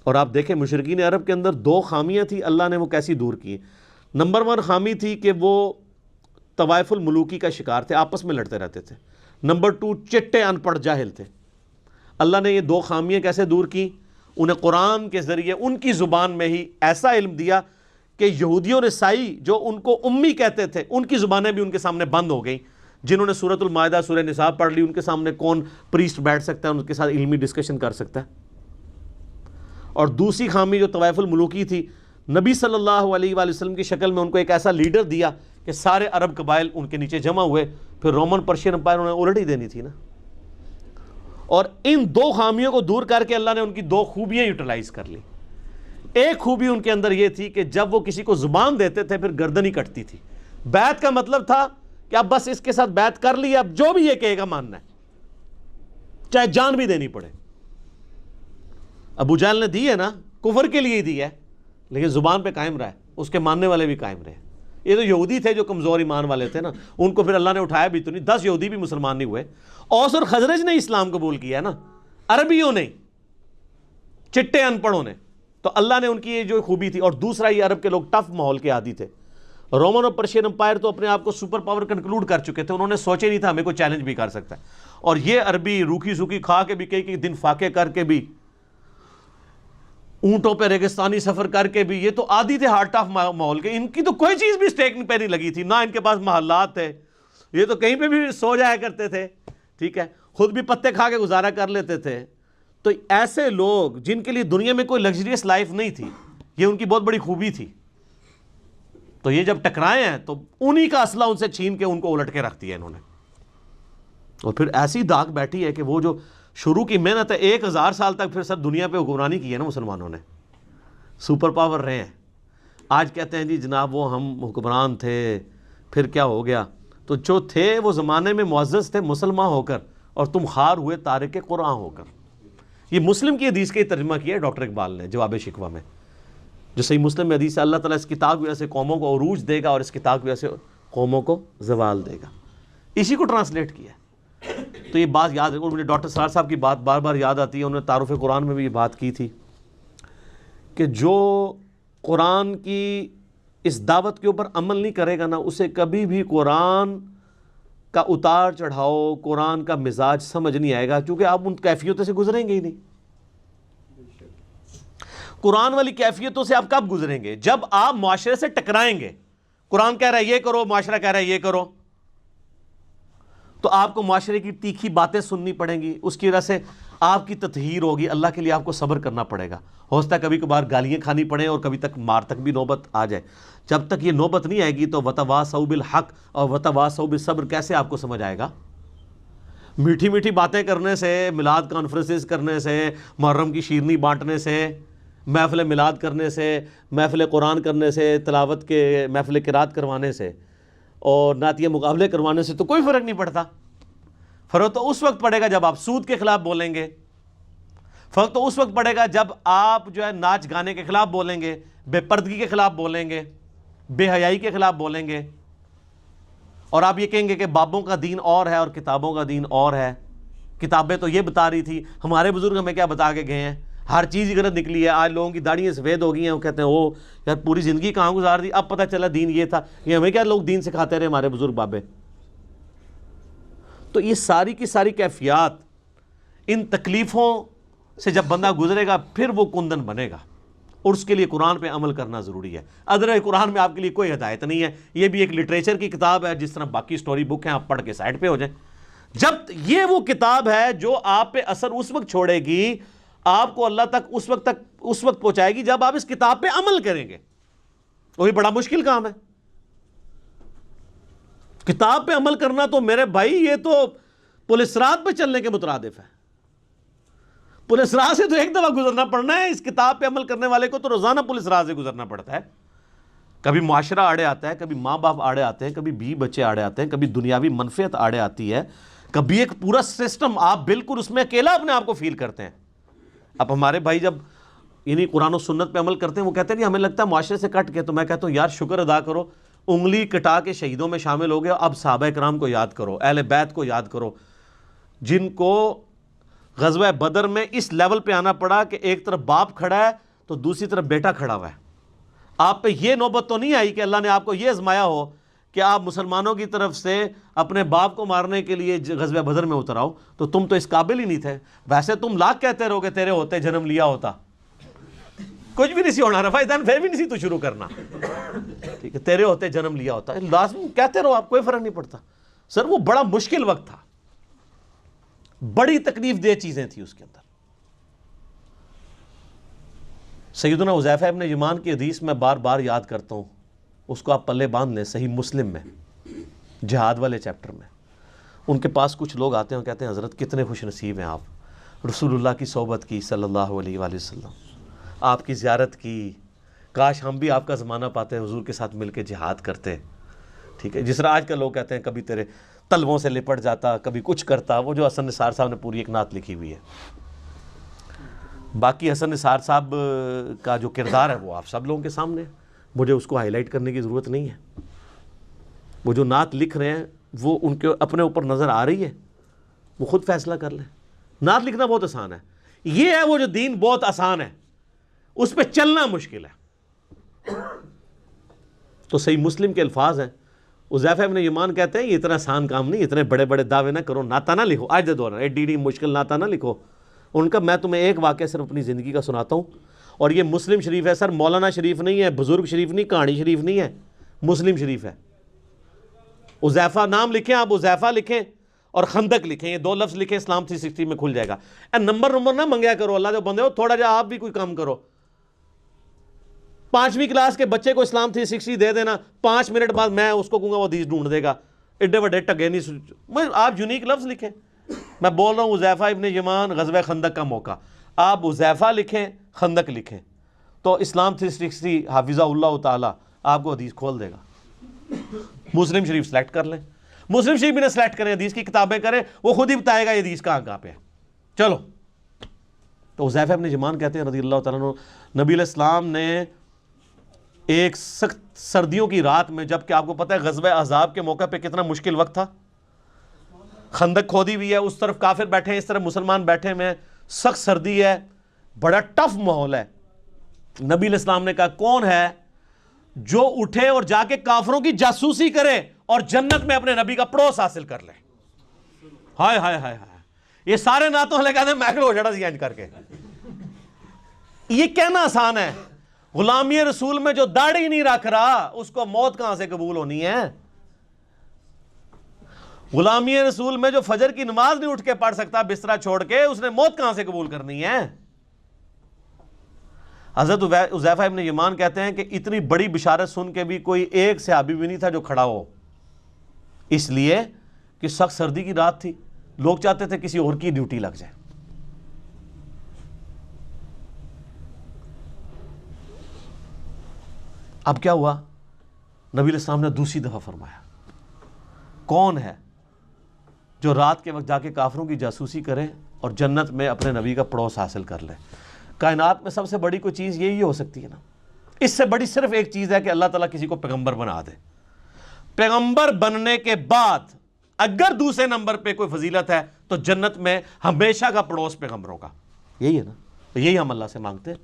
اور آپ دیکھیں مشرکین عرب کے اندر 2 خامیاں تھیں، اللہ نے وہ کیسی دور کی. نمبر 1 خامی تھی کہ وہ طوائف الملوکی کا شکار تھے، آپس میں لڑتے رہتے تھے. نمبر 2 چٹے ان پڑھ جاہل تھے. اللہ نے یہ 2 خامیاں کیسے دور کی؟ انہیں قرآن کے ذریعے ان کی زبان میں ہی ایسا علم دیا کہ یہودیوں اور عیسائی جو ان کو امی کہتے تھے ان کی زبانیں بھی ان کے سامنے بند ہو گئیں. جنہوں نے سورۃ المائدہ سورہ نساء پڑھ لی ان کے سامنے کون پریسٹ بیٹھ سکتا ہے، ان کے ساتھ علمی ڈسکشن کر سکتا ہے. اور دوسری خامی جو طوائف الملوکی تھی، نبی صلی اللہ علیہ وآلہ وسلم کی شکل میں ان کو ایک ایسا لیڈر دیا کہ سارے عرب قبائل ان کے نیچے جمع ہوئے، پھر رومن پرشین امپائر انہیں الٹ ہی دینی تھی نا. اور ان 2 خامیوں کو دور کر کے اللہ نے ان کی 2 خوبیاں یوٹیلائز کر لی. ایک خوبی ان کے اندر یہ تھی کہ جب وہ کسی کو زبان دیتے تھے پھر گردن ہی کٹتی تھی. بیعت کا مطلب تھا کہ اب بس اس کے ساتھ بیعت کر لی، اب جو بھی یہ کہے گا ماننا ہے، چاہے جان بھی دینی پڑے. ابو جہل نے دی ہے نا، کفر کے لیے دی ہے، لیکن زبان پہ قائم رہا ہے، اس کے ماننے والے بھی قائم رہے. یہ تو یہودی تھے جو کمزور ایمان والے تھے نا، ان کو پھر اللہ نے اٹھایا بھی تو نہیں. 10 یہودی بھی مسلمان نہیں ہوئے. اوس اور خزرج نے اسلام قبول کیا نا، عربیوں نے، چٹے ان پڑھوں نے. تو اللہ نے ان کی یہ جو خوبی تھی. اور دوسرا یہ عرب کے لوگ ٹف ماحول کے عادی تھے. رومن اور پرشین امپائر تو اپنے آپ کو سپر پاور کنکلوڈ کر چکے تھے، انہوں نے سوچے نہیں تھا ہمیں کوئی چیلنج بھی کر سکتا ہے. اور یہ عربی روکھی سوکھی کھا کے بھی کئی دن فاقے کر کے بھی، اونٹوں پہ ریگستانی سفر کر کے بھی، یہ تو عادی تھے ہارٹ آف ماحول کے. ان کی تو کوئی چیز بھی اسٹیک پہ نہیں لگی تھی، نہ ان کے پاس محلات تھے، یہ تو کہیں پہ بھی سو جایا کرتے تھے. ٹھیک ہے، خود بھی پتے کھا کے گزارا کر لیتے تھے. تو ایسے لوگ جن کے لیے دنیا میں کوئی لگژریس لائف نہیں تھی، یہ ان کی بہت بڑی خوبی تھی. تو یہ جب ٹکرائے ہیں تو انہی کا اسلحہ ان سے چھین کے ان کو الٹ کے رکھ دیا انہوں نے. اور پھر ایسی داغ بیٹھی ہے کہ وہ جو شروع کی محنت ہے 1000 سال تک پھر سر دنیا پہ حکمرانی کی ہے نا مسلمانوں نے، سپر پاور رہے ہیں. آج کہتے ہیں جی جناب وہ ہم حکمران تھے پھر کیا ہو گیا. تو جو تھے وہ زمانے میں معزز تھے مسلمان ہو کر، اور تم خار ہوئے تارک قرآن ہو کر. یہ مسلم کی حدیث کا ترجمہ کیا ہے ڈاکٹر اقبال نے جواب شکوہ میں، جو صحیح مسلم میں حدیث ہے اللہ تعالیٰ اس کتاب کی وجہ سے قوموں کو عروج دے گا اور اس کتاب کی وجہ سے قوموں کو زوال دے گا. اسی کو ٹرانسلیٹ کیا ہے. تو یہ بات یاد رکھو. مجھے ڈاکٹر سرار صاحب کی بات بار بار یاد آتی ہے، انہوں نے تعارف قرآن میں بھی یہ بات کی تھی کہ جو قرآن کی اس دعوت کے اوپر عمل نہیں کرے گا نا، اسے کبھی بھی قرآن کا اتار چڑھاؤ، قرآن کا مزاج سمجھ نہیں آئے گا، کیونکہ آپ ان کیفیتوں سے گزریں گے ہی نہیں۔ قرآن والی کیفیتوں سے آپ کب گزریں گے؟ جب آپ معاشرے سے ٹکرائیں گے۔ قرآن کہہ رہا ہے یہ کرو، معاشرہ کہہ رہا ہے یہ کرو، تو آپ کو معاشرے کی تیکھی باتیں سننی پڑیں گی، اس کی وجہ سے آپ کی تطہیر ہوگی، اللہ کے لیے آپ کو صبر کرنا پڑے گا۔ ہو سکتا ہے کبھی کبھار گالیاں کھانی پڑیں اور کبھی تک مار تک بھی نوبت آ جائے۔ جب تک یہ نوبت نہیں آئے گی تو وتواصوا بالحق اور وتواصوا بالصبر کیسے آپ کو سمجھ آئے گا؟ میٹھی میٹھی باتیں کرنے سے، میلاد کانفرنسز کرنے سے، محرم کی شیرنی بانٹنے سے، محفل میلاد کرنے سے، محفل قرآن کرنے سے، تلاوت کے محفل قرات کروانے سے اور نعتیہ مقابلے کروانے سے تو کوئی فرق نہیں پڑتا۔ فرق تو اس وقت پڑے گا جب آپ سود کے خلاف بولیں گے، فرق تو اس وقت پڑے گا جب آپ جو ہے ناچ گانے کے خلاف بولیں گے، بے پردگی کے خلاف بولیں گے، بے حیائی کے خلاف بولیں گے، اور آپ یہ کہیں گے کہ بابوں کا دین اور ہے اور کتابوں کا دین اور ہے۔ کتابیں تو یہ بتا رہی تھی، ہمارے بزرگ ہمیں کیا بتا کے گئے ہیں؟ ہر چیز غلط نکلی ہے۔ آج لوگوں کی داڑھیاں سفید ہو گئی ہیں، وہ کہتے ہیں او یار پوری زندگی کہاں گزار دی، اب پتہ چلا دین یہ تھا۔ یہ ہمیں کیا لوگ دین سکھاتے رہے ہمارے بزرگ بابے؟ تو یہ ساری کی ساری کیفیات، ان تکلیفوں سے جب بندہ گزرے گا پھر وہ کندن بنے گا، اور اس کے لیے قرآن پہ عمل کرنا ضروری ہے۔ ادر قرآن میں آپ کے لیے کوئی ہدایت نہیں ہے، یہ بھی ایک لٹریچر کی کتاب ہے، جس طرح باقی سٹوری بک ہیں، آپ پڑھ کے سائڈ پہ ہو جائیں۔ جب یہ وہ کتاب ہے جو آپ پہ اثر اس وقت چھوڑے گی، آپ کو اللہ تک اس وقت پہنچائے گی جب آپ اس کتاب پہ عمل کریں گے۔ وہی بڑا مشکل کام ہے، کتاب پہ عمل کرنا تو میرے بھائی یہ تو پولیس رات پہ چلنے کے مترادف ہے۔ پولیس راہ سے تو ایک دفعہ گزرنا پڑنا ہے، اس کتاب پہ عمل کرنے والے کو تو روزانہ پولیس راہ سے گزرنا پڑتا ہے۔ کبھی معاشرہ آڑے آتا ہے، کبھی ماں باپ آڑے آتے ہیں، کبھی بیوی بچے آڑے آتے ہیں، کبھی دنیاوی منفعت آڑے آتی ہے، کبھی ایک پورا سسٹم، آپ بالکل اس میں اکیلا اپنے آپ کو فیل کرتے ہیں۔ اب ہمارے بھائی جب یعنی قرآن و سنت پہ عمل کرتے ہیں، وہ کہتے ہیں نہیں ہمیں لگتا ہے معاشرے سے کٹ کے، تو میں کہتا ہوں یار شکر ادا کرو، انگلی کٹا کے شہیدوں میں شامل ہو گئے، اب صحابہ کرام کو یاد کرو، اہل بیت کو یاد کرو، جن کو غزوہ بدر میں اس لیول پہ آنا پڑا کہ ایک طرف باپ کھڑا ہے تو دوسری طرف بیٹا کھڑا ہوا ہے۔ آپ پہ یہ نوبت تو نہیں آئی کہ اللہ نے آپ کو یہ آزمایا ہو کہ آپ مسلمانوں کی طرف سے اپنے باپ کو مارنے کے لیے غزوہ بدر میں اتر آؤ، تو تم تو اس قابل ہی نہیں تھے۔ ویسے تم لاکھ کہتے رہو کہ تیرے ہوتے جنم لیا ہوتا، کچھ بھی نہیں سی ہونا، رفع دین پھر بھی نہیں سی تو شروع کرنا، ٹھیک ہے، تیرے ہوتے جنم لیا ہوتا، لازم کہتے رہو، آپ کوئی فرق نہیں پڑتا۔ سر وہ بڑا مشکل وقت تھا، بڑی تکلیف دہ چیزیں تھیں اس کے اندر۔ سیدنا حذیفہ ابن یمان کی حدیث میں بار بار یاد کرتا ہوں، اس کو آپ پلے باندھ لیں، صحیح مسلم میں جہاد والے چیپٹر میں۔ ان کے پاس کچھ لوگ آتے ہیں اور کہتے ہیں حضرت کتنے خوش نصیب ہیں آپ، رسول اللہ کی صحبت کی صلی اللہ علیہ وآلہ وسلم، آپ کی زیارت کی، کاش ہم بھی آپ کا زمانہ پاتے حضور کے ساتھ مل کے جہاد کرتے، ٹھیک ہے۔ جس طرح آج کل لوگ کہتے ہیں کبھی تیرے تلووں سے لپٹ جاتا، کبھی کچھ کرتا، وہ جو حسن نثار صاحب نے پوری ایک نعت لکھی ہوئی ہے۔ باقی حسن نثار صاحب کا جو کردار ہے وہ آپ سب لوگوں کے سامنے ہے، مجھے اس کو ہائی لائٹ کرنے کی ضرورت نہیں ہے۔ وہ جو نعت لکھ رہے ہیں وہ ان کے اپنے اوپر نظر آ رہی ہے، وہ خود فیصلہ کر لیں۔ نعت لکھنا بہت آسان ہے، یہ ہے وہ جو دین بہت آسان ہے، اس پہ چلنا مشکل ہے۔ تو صحیح مسلم کے الفاظ ہیں، حذیفہ ابن یمان کہتے ہیں یہ اتنا آسان کام نہیں، اتنے بڑے بڑے دعوے نہ کرو، نعتہ نہ لکھو، آج دے دو ایڈی مشکل نعتہ نہ لکھو۔ ان کا میں تمہیں ایک واقعہ صرف اپنی زندگی کا سناتا ہوں، اور یہ مسلم شریف ہے سر، مولانا شریف نہیں ہے، بزرگ شریف نہیں، کہانی شریف نہیں ہے، مسلم شریف ہے۔ حذیفہ نام لکھیں آپ، حذیفہ لکھیں اور خندق لکھیں، یہ دو لفظ لکھیں، اسلام 360 میں کھل جائے گا۔ نمبر نہ منگیا کرو، اللہ جو بندے ہو تھوڑا جا آپ بھی کوئی کام کرو۔ 5ویں کلاس کے بچے کو اسلام 360 دے دینا، 5 منٹ بعد میں اس کو کہوں گا وہ حدیث ڈھونڈ دے گا، ایڈے وڈے ٹگے نہیں۔ آپ یونیک لفظ لکھیں، میں بول رہا ہوں حذیفہ ابن یمان غزوہ خندق کا موقع، آپ حذیفہ لکھیں، خندق لکھیں، تو اسلام 360 حافظہ اللہ تعالیٰ آپ کو حدیث کھول دے گا۔ مسلم شریف سلیکٹ کر لیں، مسلم شریف بھی نہ سلیکٹ کریں، حدیث کی کتابیں کریں، وہ خود ہی بتائے گا یہ حدیث کہاں پہ ہے۔ چلو، تو حذیفہ ابن یمان کہتے ہیں رضی اللہ تعالیٰ عنہ، نبی علیہ السلام نے ایک سخت سردیوں کی رات میں، جب کہ آپ کو پتہ ہے غزوہ احزاب کے موقع پہ کتنا مشکل وقت تھا، خندق کھودی ہوئی ہے، اس طرف کافر بیٹھے ہیں، اس طرف مسلمان بیٹھے ہوئے ہیں، سخت سردی ہے، بڑا ٹف ماحول ہے۔ نبی علیہ السلام نے کہا کون ہے جو اٹھے اور جا کے کافروں کی جاسوسی کرے اور جنت میں اپنے نبی کا پڑوس حاصل کر لے. ہائے ہائے ہائے ہائے, یہ سارے نعتوں والے کہتے ہیں میکرو ہو جڑا سی اینج کر کے. یہ کہنا آسان ہے, غلامی رسول میں جو داڑھی نہیں رکھ رہا اس کو موت کہاں سے قبول ہونی ہے؟ غلامی رسول میں جو فجر کی نماز نہیں اٹھ کے پڑھ سکتا بسترا چھوڑ کے, اس نے موت کہاں سے قبول کرنی ہے؟ حضرت حذیفہ ابن یمان کہتے ہیں کہ اتنی بڑی بشارت سن کے بھی کوئی ایک صحابی بھی نہیں تھا جو کھڑا ہو, اس لیے کہ سخت سردی کی رات تھی, لوگ چاہتے تھے کسی اور کی ڈیوٹی لگ جائے. اب کیا ہوا؟ نبی علیہ السلام نے دوسری دفعہ فرمایا, کون ہے جو رات کے وقت جا کے کافروں کی جاسوسی کرے اور جنت میں اپنے نبی کا پڑوس حاصل کر لے؟ کائنات میں سب سے بڑی کوئی چیز یہی ہو سکتی ہے نا. اس سے بڑی صرف ایک چیز ہے کہ اللہ تعالیٰ کسی کو پیغمبر بنا دے. پیغمبر بننے کے بعد اگر دوسرے نمبر پہ کوئی فضیلت ہے تو جنت میں ہمیشہ کا پڑوس پیغمبروں کا. یہی ہے نا, یہی ہم اللہ سے مانگتے ہیں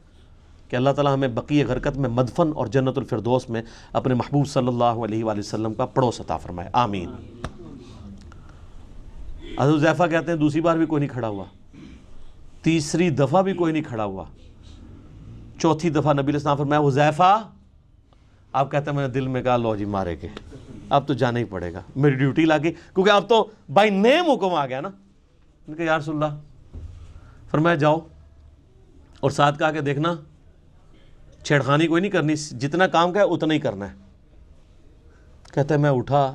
کہ اللہ تعالیٰ ہمیں بقیہ غرقت میں مدفن اور جنت الفردوس میں اپنے محبوب صلی اللہ علیہ وآلہ وسلم کا پڑوس عطا فرمائے, آمین. حضرت حذیفہ کہتے ہیں دوسری بار بھی کوئی نہیں کھڑا ہوا, تیسری دفعہ بھی کوئی نہیں کھڑا ہوا, چوتھی دفعہ نبی علیہ السلام فرمایا حذیفہ. آپ کہتے ہیں میں نے دل میں کہا لو جی مارے کے, اب تو جانا ہی پڑے گا, میری ڈیوٹی لگی, کیونکہ اب تو بائی نیم حکم آ گیا نا. ان کہ یا رسول اللہ, فرمایا جاؤ, اور ساتھ کہا کہ دیکھنا چھیڑخانی کوئی نہیں کرنی, جتنا کام کا ہے اتنا ہی کرنا ہے. کہتے ہیں میں اٹھا,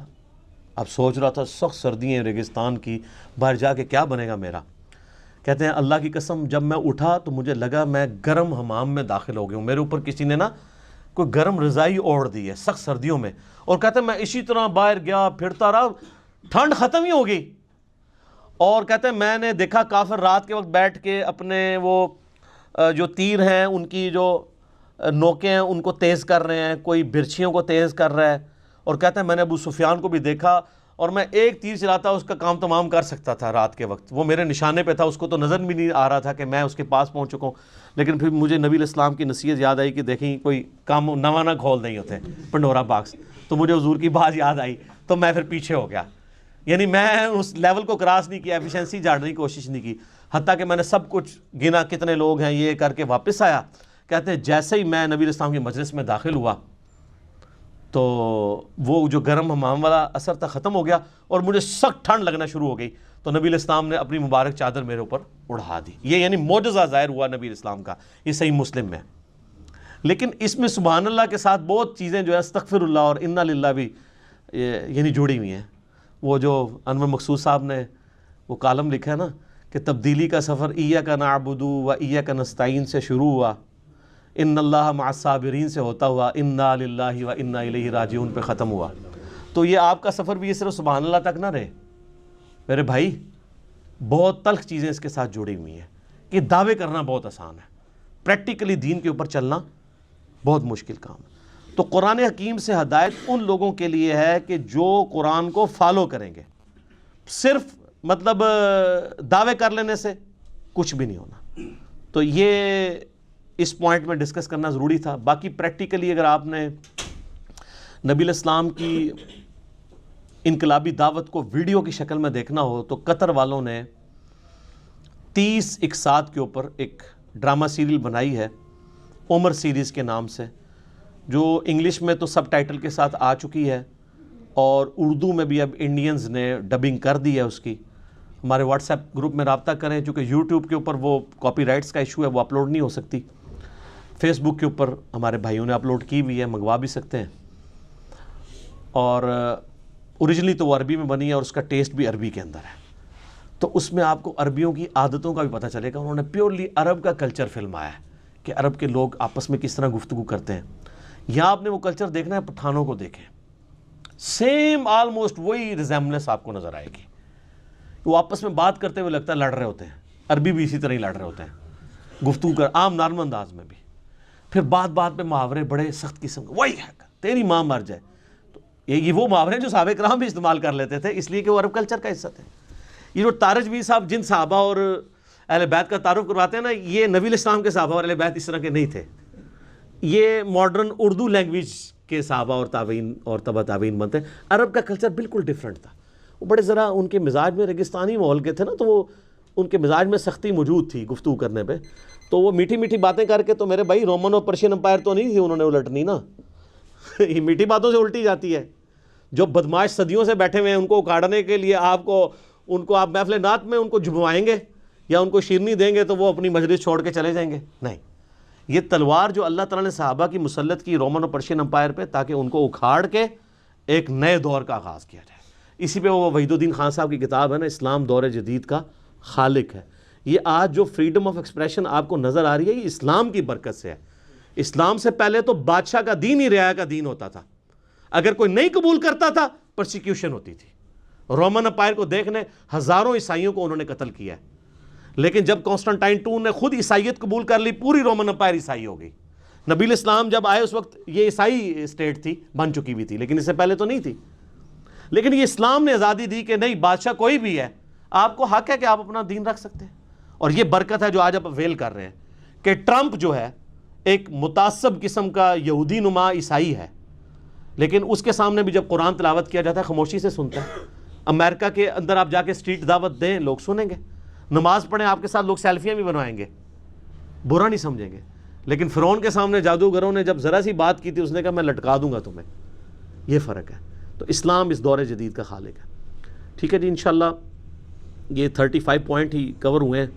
اب سوچ رہا تھا سخت سردی ہیں ریگستان کی, باہر جا کے کیا بنے گا میرا. کہتے ہیں اللہ کی قسم جب میں اٹھا تو مجھے لگا میں گرم حمام میں داخل ہو گیا ہوں, میرے اوپر کسی نے نا کوئی گرم رضائی اوڑھ دی ہے سخت سردیوں میں. اور کہتے ہیں میں اسی طرح باہر گیا پھرتا رہا, ٹھنڈ ختم ہی ہو گئی. اور کہتے ہیں میں نے دیکھا کافر رات کے وقت بیٹھ کے اپنے وہ جو تیر ہیں ان کی جو نوکیں ہیں ان کو تیز کر رہے ہیں, کوئی برچھیوں کو تیز کر رہا ہے. اور کہتے ہیں میں نے ابو سفیان کو بھی دیکھا, اور میں ایک تیر چلاتا اس کا کام تمام کر سکتا تھا رات کے وقت, وہ میرے نشانے پہ تھا, اس کو تو نظر بھی نہیں آ رہا تھا کہ میں اس کے پاس پہنچ چکا ہوں. لیکن پھر مجھے نبی علیہ السلام کی نصیحت یاد آئی کہ دیکھیں کوئی کام نواں نہ کھول نہیں ہوتے پنڈورا باکس, تو مجھے حضور کی بات یاد آئی تو میں پھر پیچھے ہو گیا. یعنی میں اس لیول کو کراس نہیں کیا, ایفیشنسی جھاڑنے کی کوشش نہیں کی, حتیٰ کہ میں نے سب کچھ گنا کتنے لوگ ہیں یہ کر کے واپس آیا. کہتے ہیں جیسے ہی میں نبی علیہ السلام کی مجلس میں داخل ہوا تو وہ جو گرم حمام والا اثر تھا ختم ہو گیا اور مجھے سخت ٹھنڈ لگنا شروع ہو گئی. تو نبی علیہ السلام نے اپنی مبارک چادر میرے اوپر اڑا دی. یہ یعنی معجزہ ظاہر ہوا نبی علیہ السلام کا, یہ صحیح مسلم میں. لیکن اس میں سبحان اللہ کے ساتھ بہت چیزیں جو ہے استغفر اللہ اور انا للہ بھی یعنی جڑی ہوئی ہیں. وہ جو انور مقصود صاحب نے وہ کالم لکھا ہے نا کہ تبدیلی کا سفر ایاک نعبد و ایاک نستعین سے شروع ہوا, ان اللہ مع الصابرین سے ہوتا ہوا انا للہ و انا الیہ راجعون پہ ختم ہوا. تو یہ آپ کا سفر بھی یہ صرف سبحان اللہ تک نہ رہے میرے بھائی, بہت تلخ چیزیں اس کے ساتھ جڑی ہوئی ہیں. کہ دعوے کرنا بہت آسان ہے, پریکٹیکلی دین کے اوپر چلنا بہت مشکل کام ہے. تو قرآن حکیم سے ہدایت ان لوگوں کے لیے ہے کہ جو قرآن کو فالو کریں گے. صرف مطلب دعوے کر لینے سے کچھ بھی نہیں ہونا. تو یہ اس پوائنٹ میں ڈسکس کرنا ضروری تھا. باقی پریکٹیکلی اگر آپ نے نبی علیہ السلام کی انقلابی دعوت کو ویڈیو کی شکل میں دیکھنا ہو تو قطر والوں نے 30 اقساط کے اوپر ایک ڈرامہ سیریل بنائی ہے عمر سیریز کے نام سے, جو انگلش میں تو سب ٹائٹل کے ساتھ آ چکی ہے اور اردو میں بھی اب انڈینز نے ڈبنگ کر دی ہے اس کی. ہمارے واٹس ایپ گروپ میں رابطہ کریں, چونکہ یوٹیوب کے اوپر وہ کاپی رائٹس کا ایشو ہے, وہ اپلوڈ نہیں ہو سکتی. فیس بک کے اوپر ہمارے بھائیوں نے اپلوڈ کی ہوئی ہے, منگوا بھی سکتے ہیں. اور اوریجنلی تو وہ عربی میں بنی ہے اور اس کا ٹیسٹ بھی عربی کے اندر ہے, تو اس میں آپ کو عربیوں کی عادتوں کا بھی پتہ چلے گا. انہوں نے پیورلی عرب کا کلچر فلمایا ہے کہ عرب کے لوگ آپس میں کس طرح گفتگو کرتے ہیں. یہاں آپ نے وہ کلچر دیکھنا ہے, پٹھانوں کو دیکھیں, سیم آلموسٹ وہی ریزیمبلنس آپ کو نظر آئے گی. وہ آپس میں بات کرتے ہوئے لگتا ہے لڑ رہے ہوتے ہیں, عربی بھی اسی طرح ہی لڑ رہے ہوتے ہیں گفتگو کر عام نارمل انداز میں بھی. پھر بات بات پہ محاورے بڑے سخت قسم کے, وہی ہے تیری ماں مر جائے. تو یہ وہ محاورے جو صحابہ کرام بھی استعمال کر لیتے تھے, اس لیے کہ وہ عرب کلچر کا حصہ تھے. یہ جو تارج بھی صاحب جن صحابہ اور اہل بیت کا تعارف کرواتے ہیں نا, یہ نبی علیہ السلام کے صحابہ اور اہل بیت اس طرح کے نہیں تھے. یہ ماڈرن اردو لینگویج کہ صحابہ اور تابعین اور تبع تابعین بنتے ہیں. عرب کا کلچر بالکل ڈیفرنٹ تھا. وہ بڑے ذرا ان کے مزاج میں ریگستانی ماحول کے تھے نا، تو وہ ان کے مزاج میں سختی موجود تھی گفتگو کرنے پہ. تو وہ میٹھی میٹھی باتیں کر کے، تو میرے بھائی رومن اور پرشین امپائر تو نہیں تھی انہوں نے الٹنی نا. یہ میٹھی باتوں سے الٹی جاتی ہے. جو بدماش صدیوں سے بیٹھے ہوئے ہیں ان کو اکاڑنے کے لیے ان کو آپ محفل نعت میں ان کو جھبوائیں گے یا ان کو شیرنی دیں گے تو وہ اپنی مجلس چھوڑ کے چلے جائیں گے. نہیں، یہ تلوار جو اللہ تعالیٰ نے صحابہ کی مسلط کی رومن اور پرشین امپائر پہ، تاکہ ان کو اکھاڑ کے ایک نئے دور کا آغاز کیا جائے. اسی پہ وہ وحید الدین خان صاحب کی کتاب ہے نا، اسلام دور جدید کا خالق ہے. یہ آج جو فریڈم آف ایکسپریشن آپ کو نظر آ رہی ہے، یہ اسلام کی برکت سے ہے. اسلام سے پہلے تو بادشاہ کا دین ہی رعایا کا دین ہوتا تھا. اگر کوئی نہیں قبول کرتا تھا پرسیکیوشن ہوتی تھی. رومن امپائر کو دیکھنے ہزاروں عیسائیوں کو انہوں نے قتل کیا ہے. لیکن جب کانسٹنٹائن II نے خود عیسائیت قبول کر لی، پوری رومن امپائر عیسائی ہو گئی. نبی الاسلام جب آئے اس وقت یہ عیسائی اسٹیٹ تھی، بن چکی ہوئی تھی، لیکن اس سے پہلے تو نہیں تھی. لیکن یہ اسلام نے آزادی دی کہ نہیں، بادشاہ کوئی بھی ہے، آپ کو حق ہے کہ آپ اپنا دین رکھ سکتے ہیں. اور یہ برکت ہے جو آج آپ اویل کر رہے ہیں کہ ٹرمپ جو ہے ایک متعصب قسم کا یہودی نما عیسائی ہے، لیکن اس کے سامنے بھی جب قرآن تلاوت کیا جاتا ہے خاموشی سے سنتا ہے. امریکہ کے اندر آپ جا کے اسٹریٹ دعوت دیں، لوگ سنیں گے. نماز پڑھیں آپ کے ساتھ، لوگ سیلفیاں بھی بنوائیں گے، برا نہیں سمجھیں گے. لیکن فرعون کے سامنے جادوگروں نے جب ذرا سی بات کی تھی، اس نے کہا میں لٹکا دوں گا تمہیں. یہ فرق ہے. تو اسلام اس دور جدید کا خالق ہے. ٹھیک ہے جی، انشاءاللہ یہ 35 پوائنٹ ہی کور ہوئے ہیں،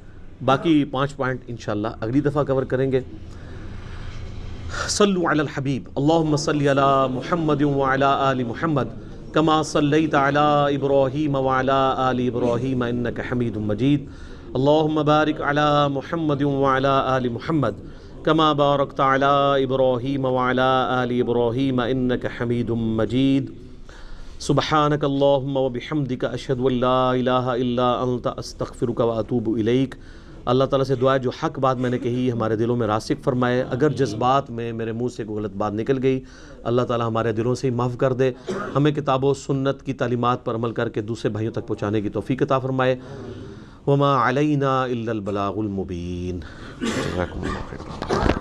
باقی 5 پوائنٹ انشاءاللہ اگلی دفعہ کور کریں گے. صلو علی الحبیب، اللہم صلی علی محمد وعلی آل محمد کما صلیت علی ابراہیم وعلی آل ابراہیم انک حمید مجید. اللہم بارک علی محمد وعلی آل محمد کما بارکت علی ابراہیم وعلی آل ابراہیم انک حمید مجید. سبحانک اللہم وبحمدک اشہد ان لا الہ الا انت استغفرک واتوب الیک. اللہ تعالیٰ سے دعا ہے جو حق بات میں نے کہی ہمارے دلوں میں راسخ فرمائے. اگر جذبات میں میرے منہ سے کوئی غلط بات نکل گئی، اللہ تعالیٰ ہمارے دلوں سے ہی معاف کر دے. ہمیں کتاب و سنت کی تعلیمات پر عمل کر کے دوسرے بھائیوں تک پہنچانے کی توفیق عطا فرمائے. وما علینا الا البلاغ المبین. جزاکم اللہ خیر.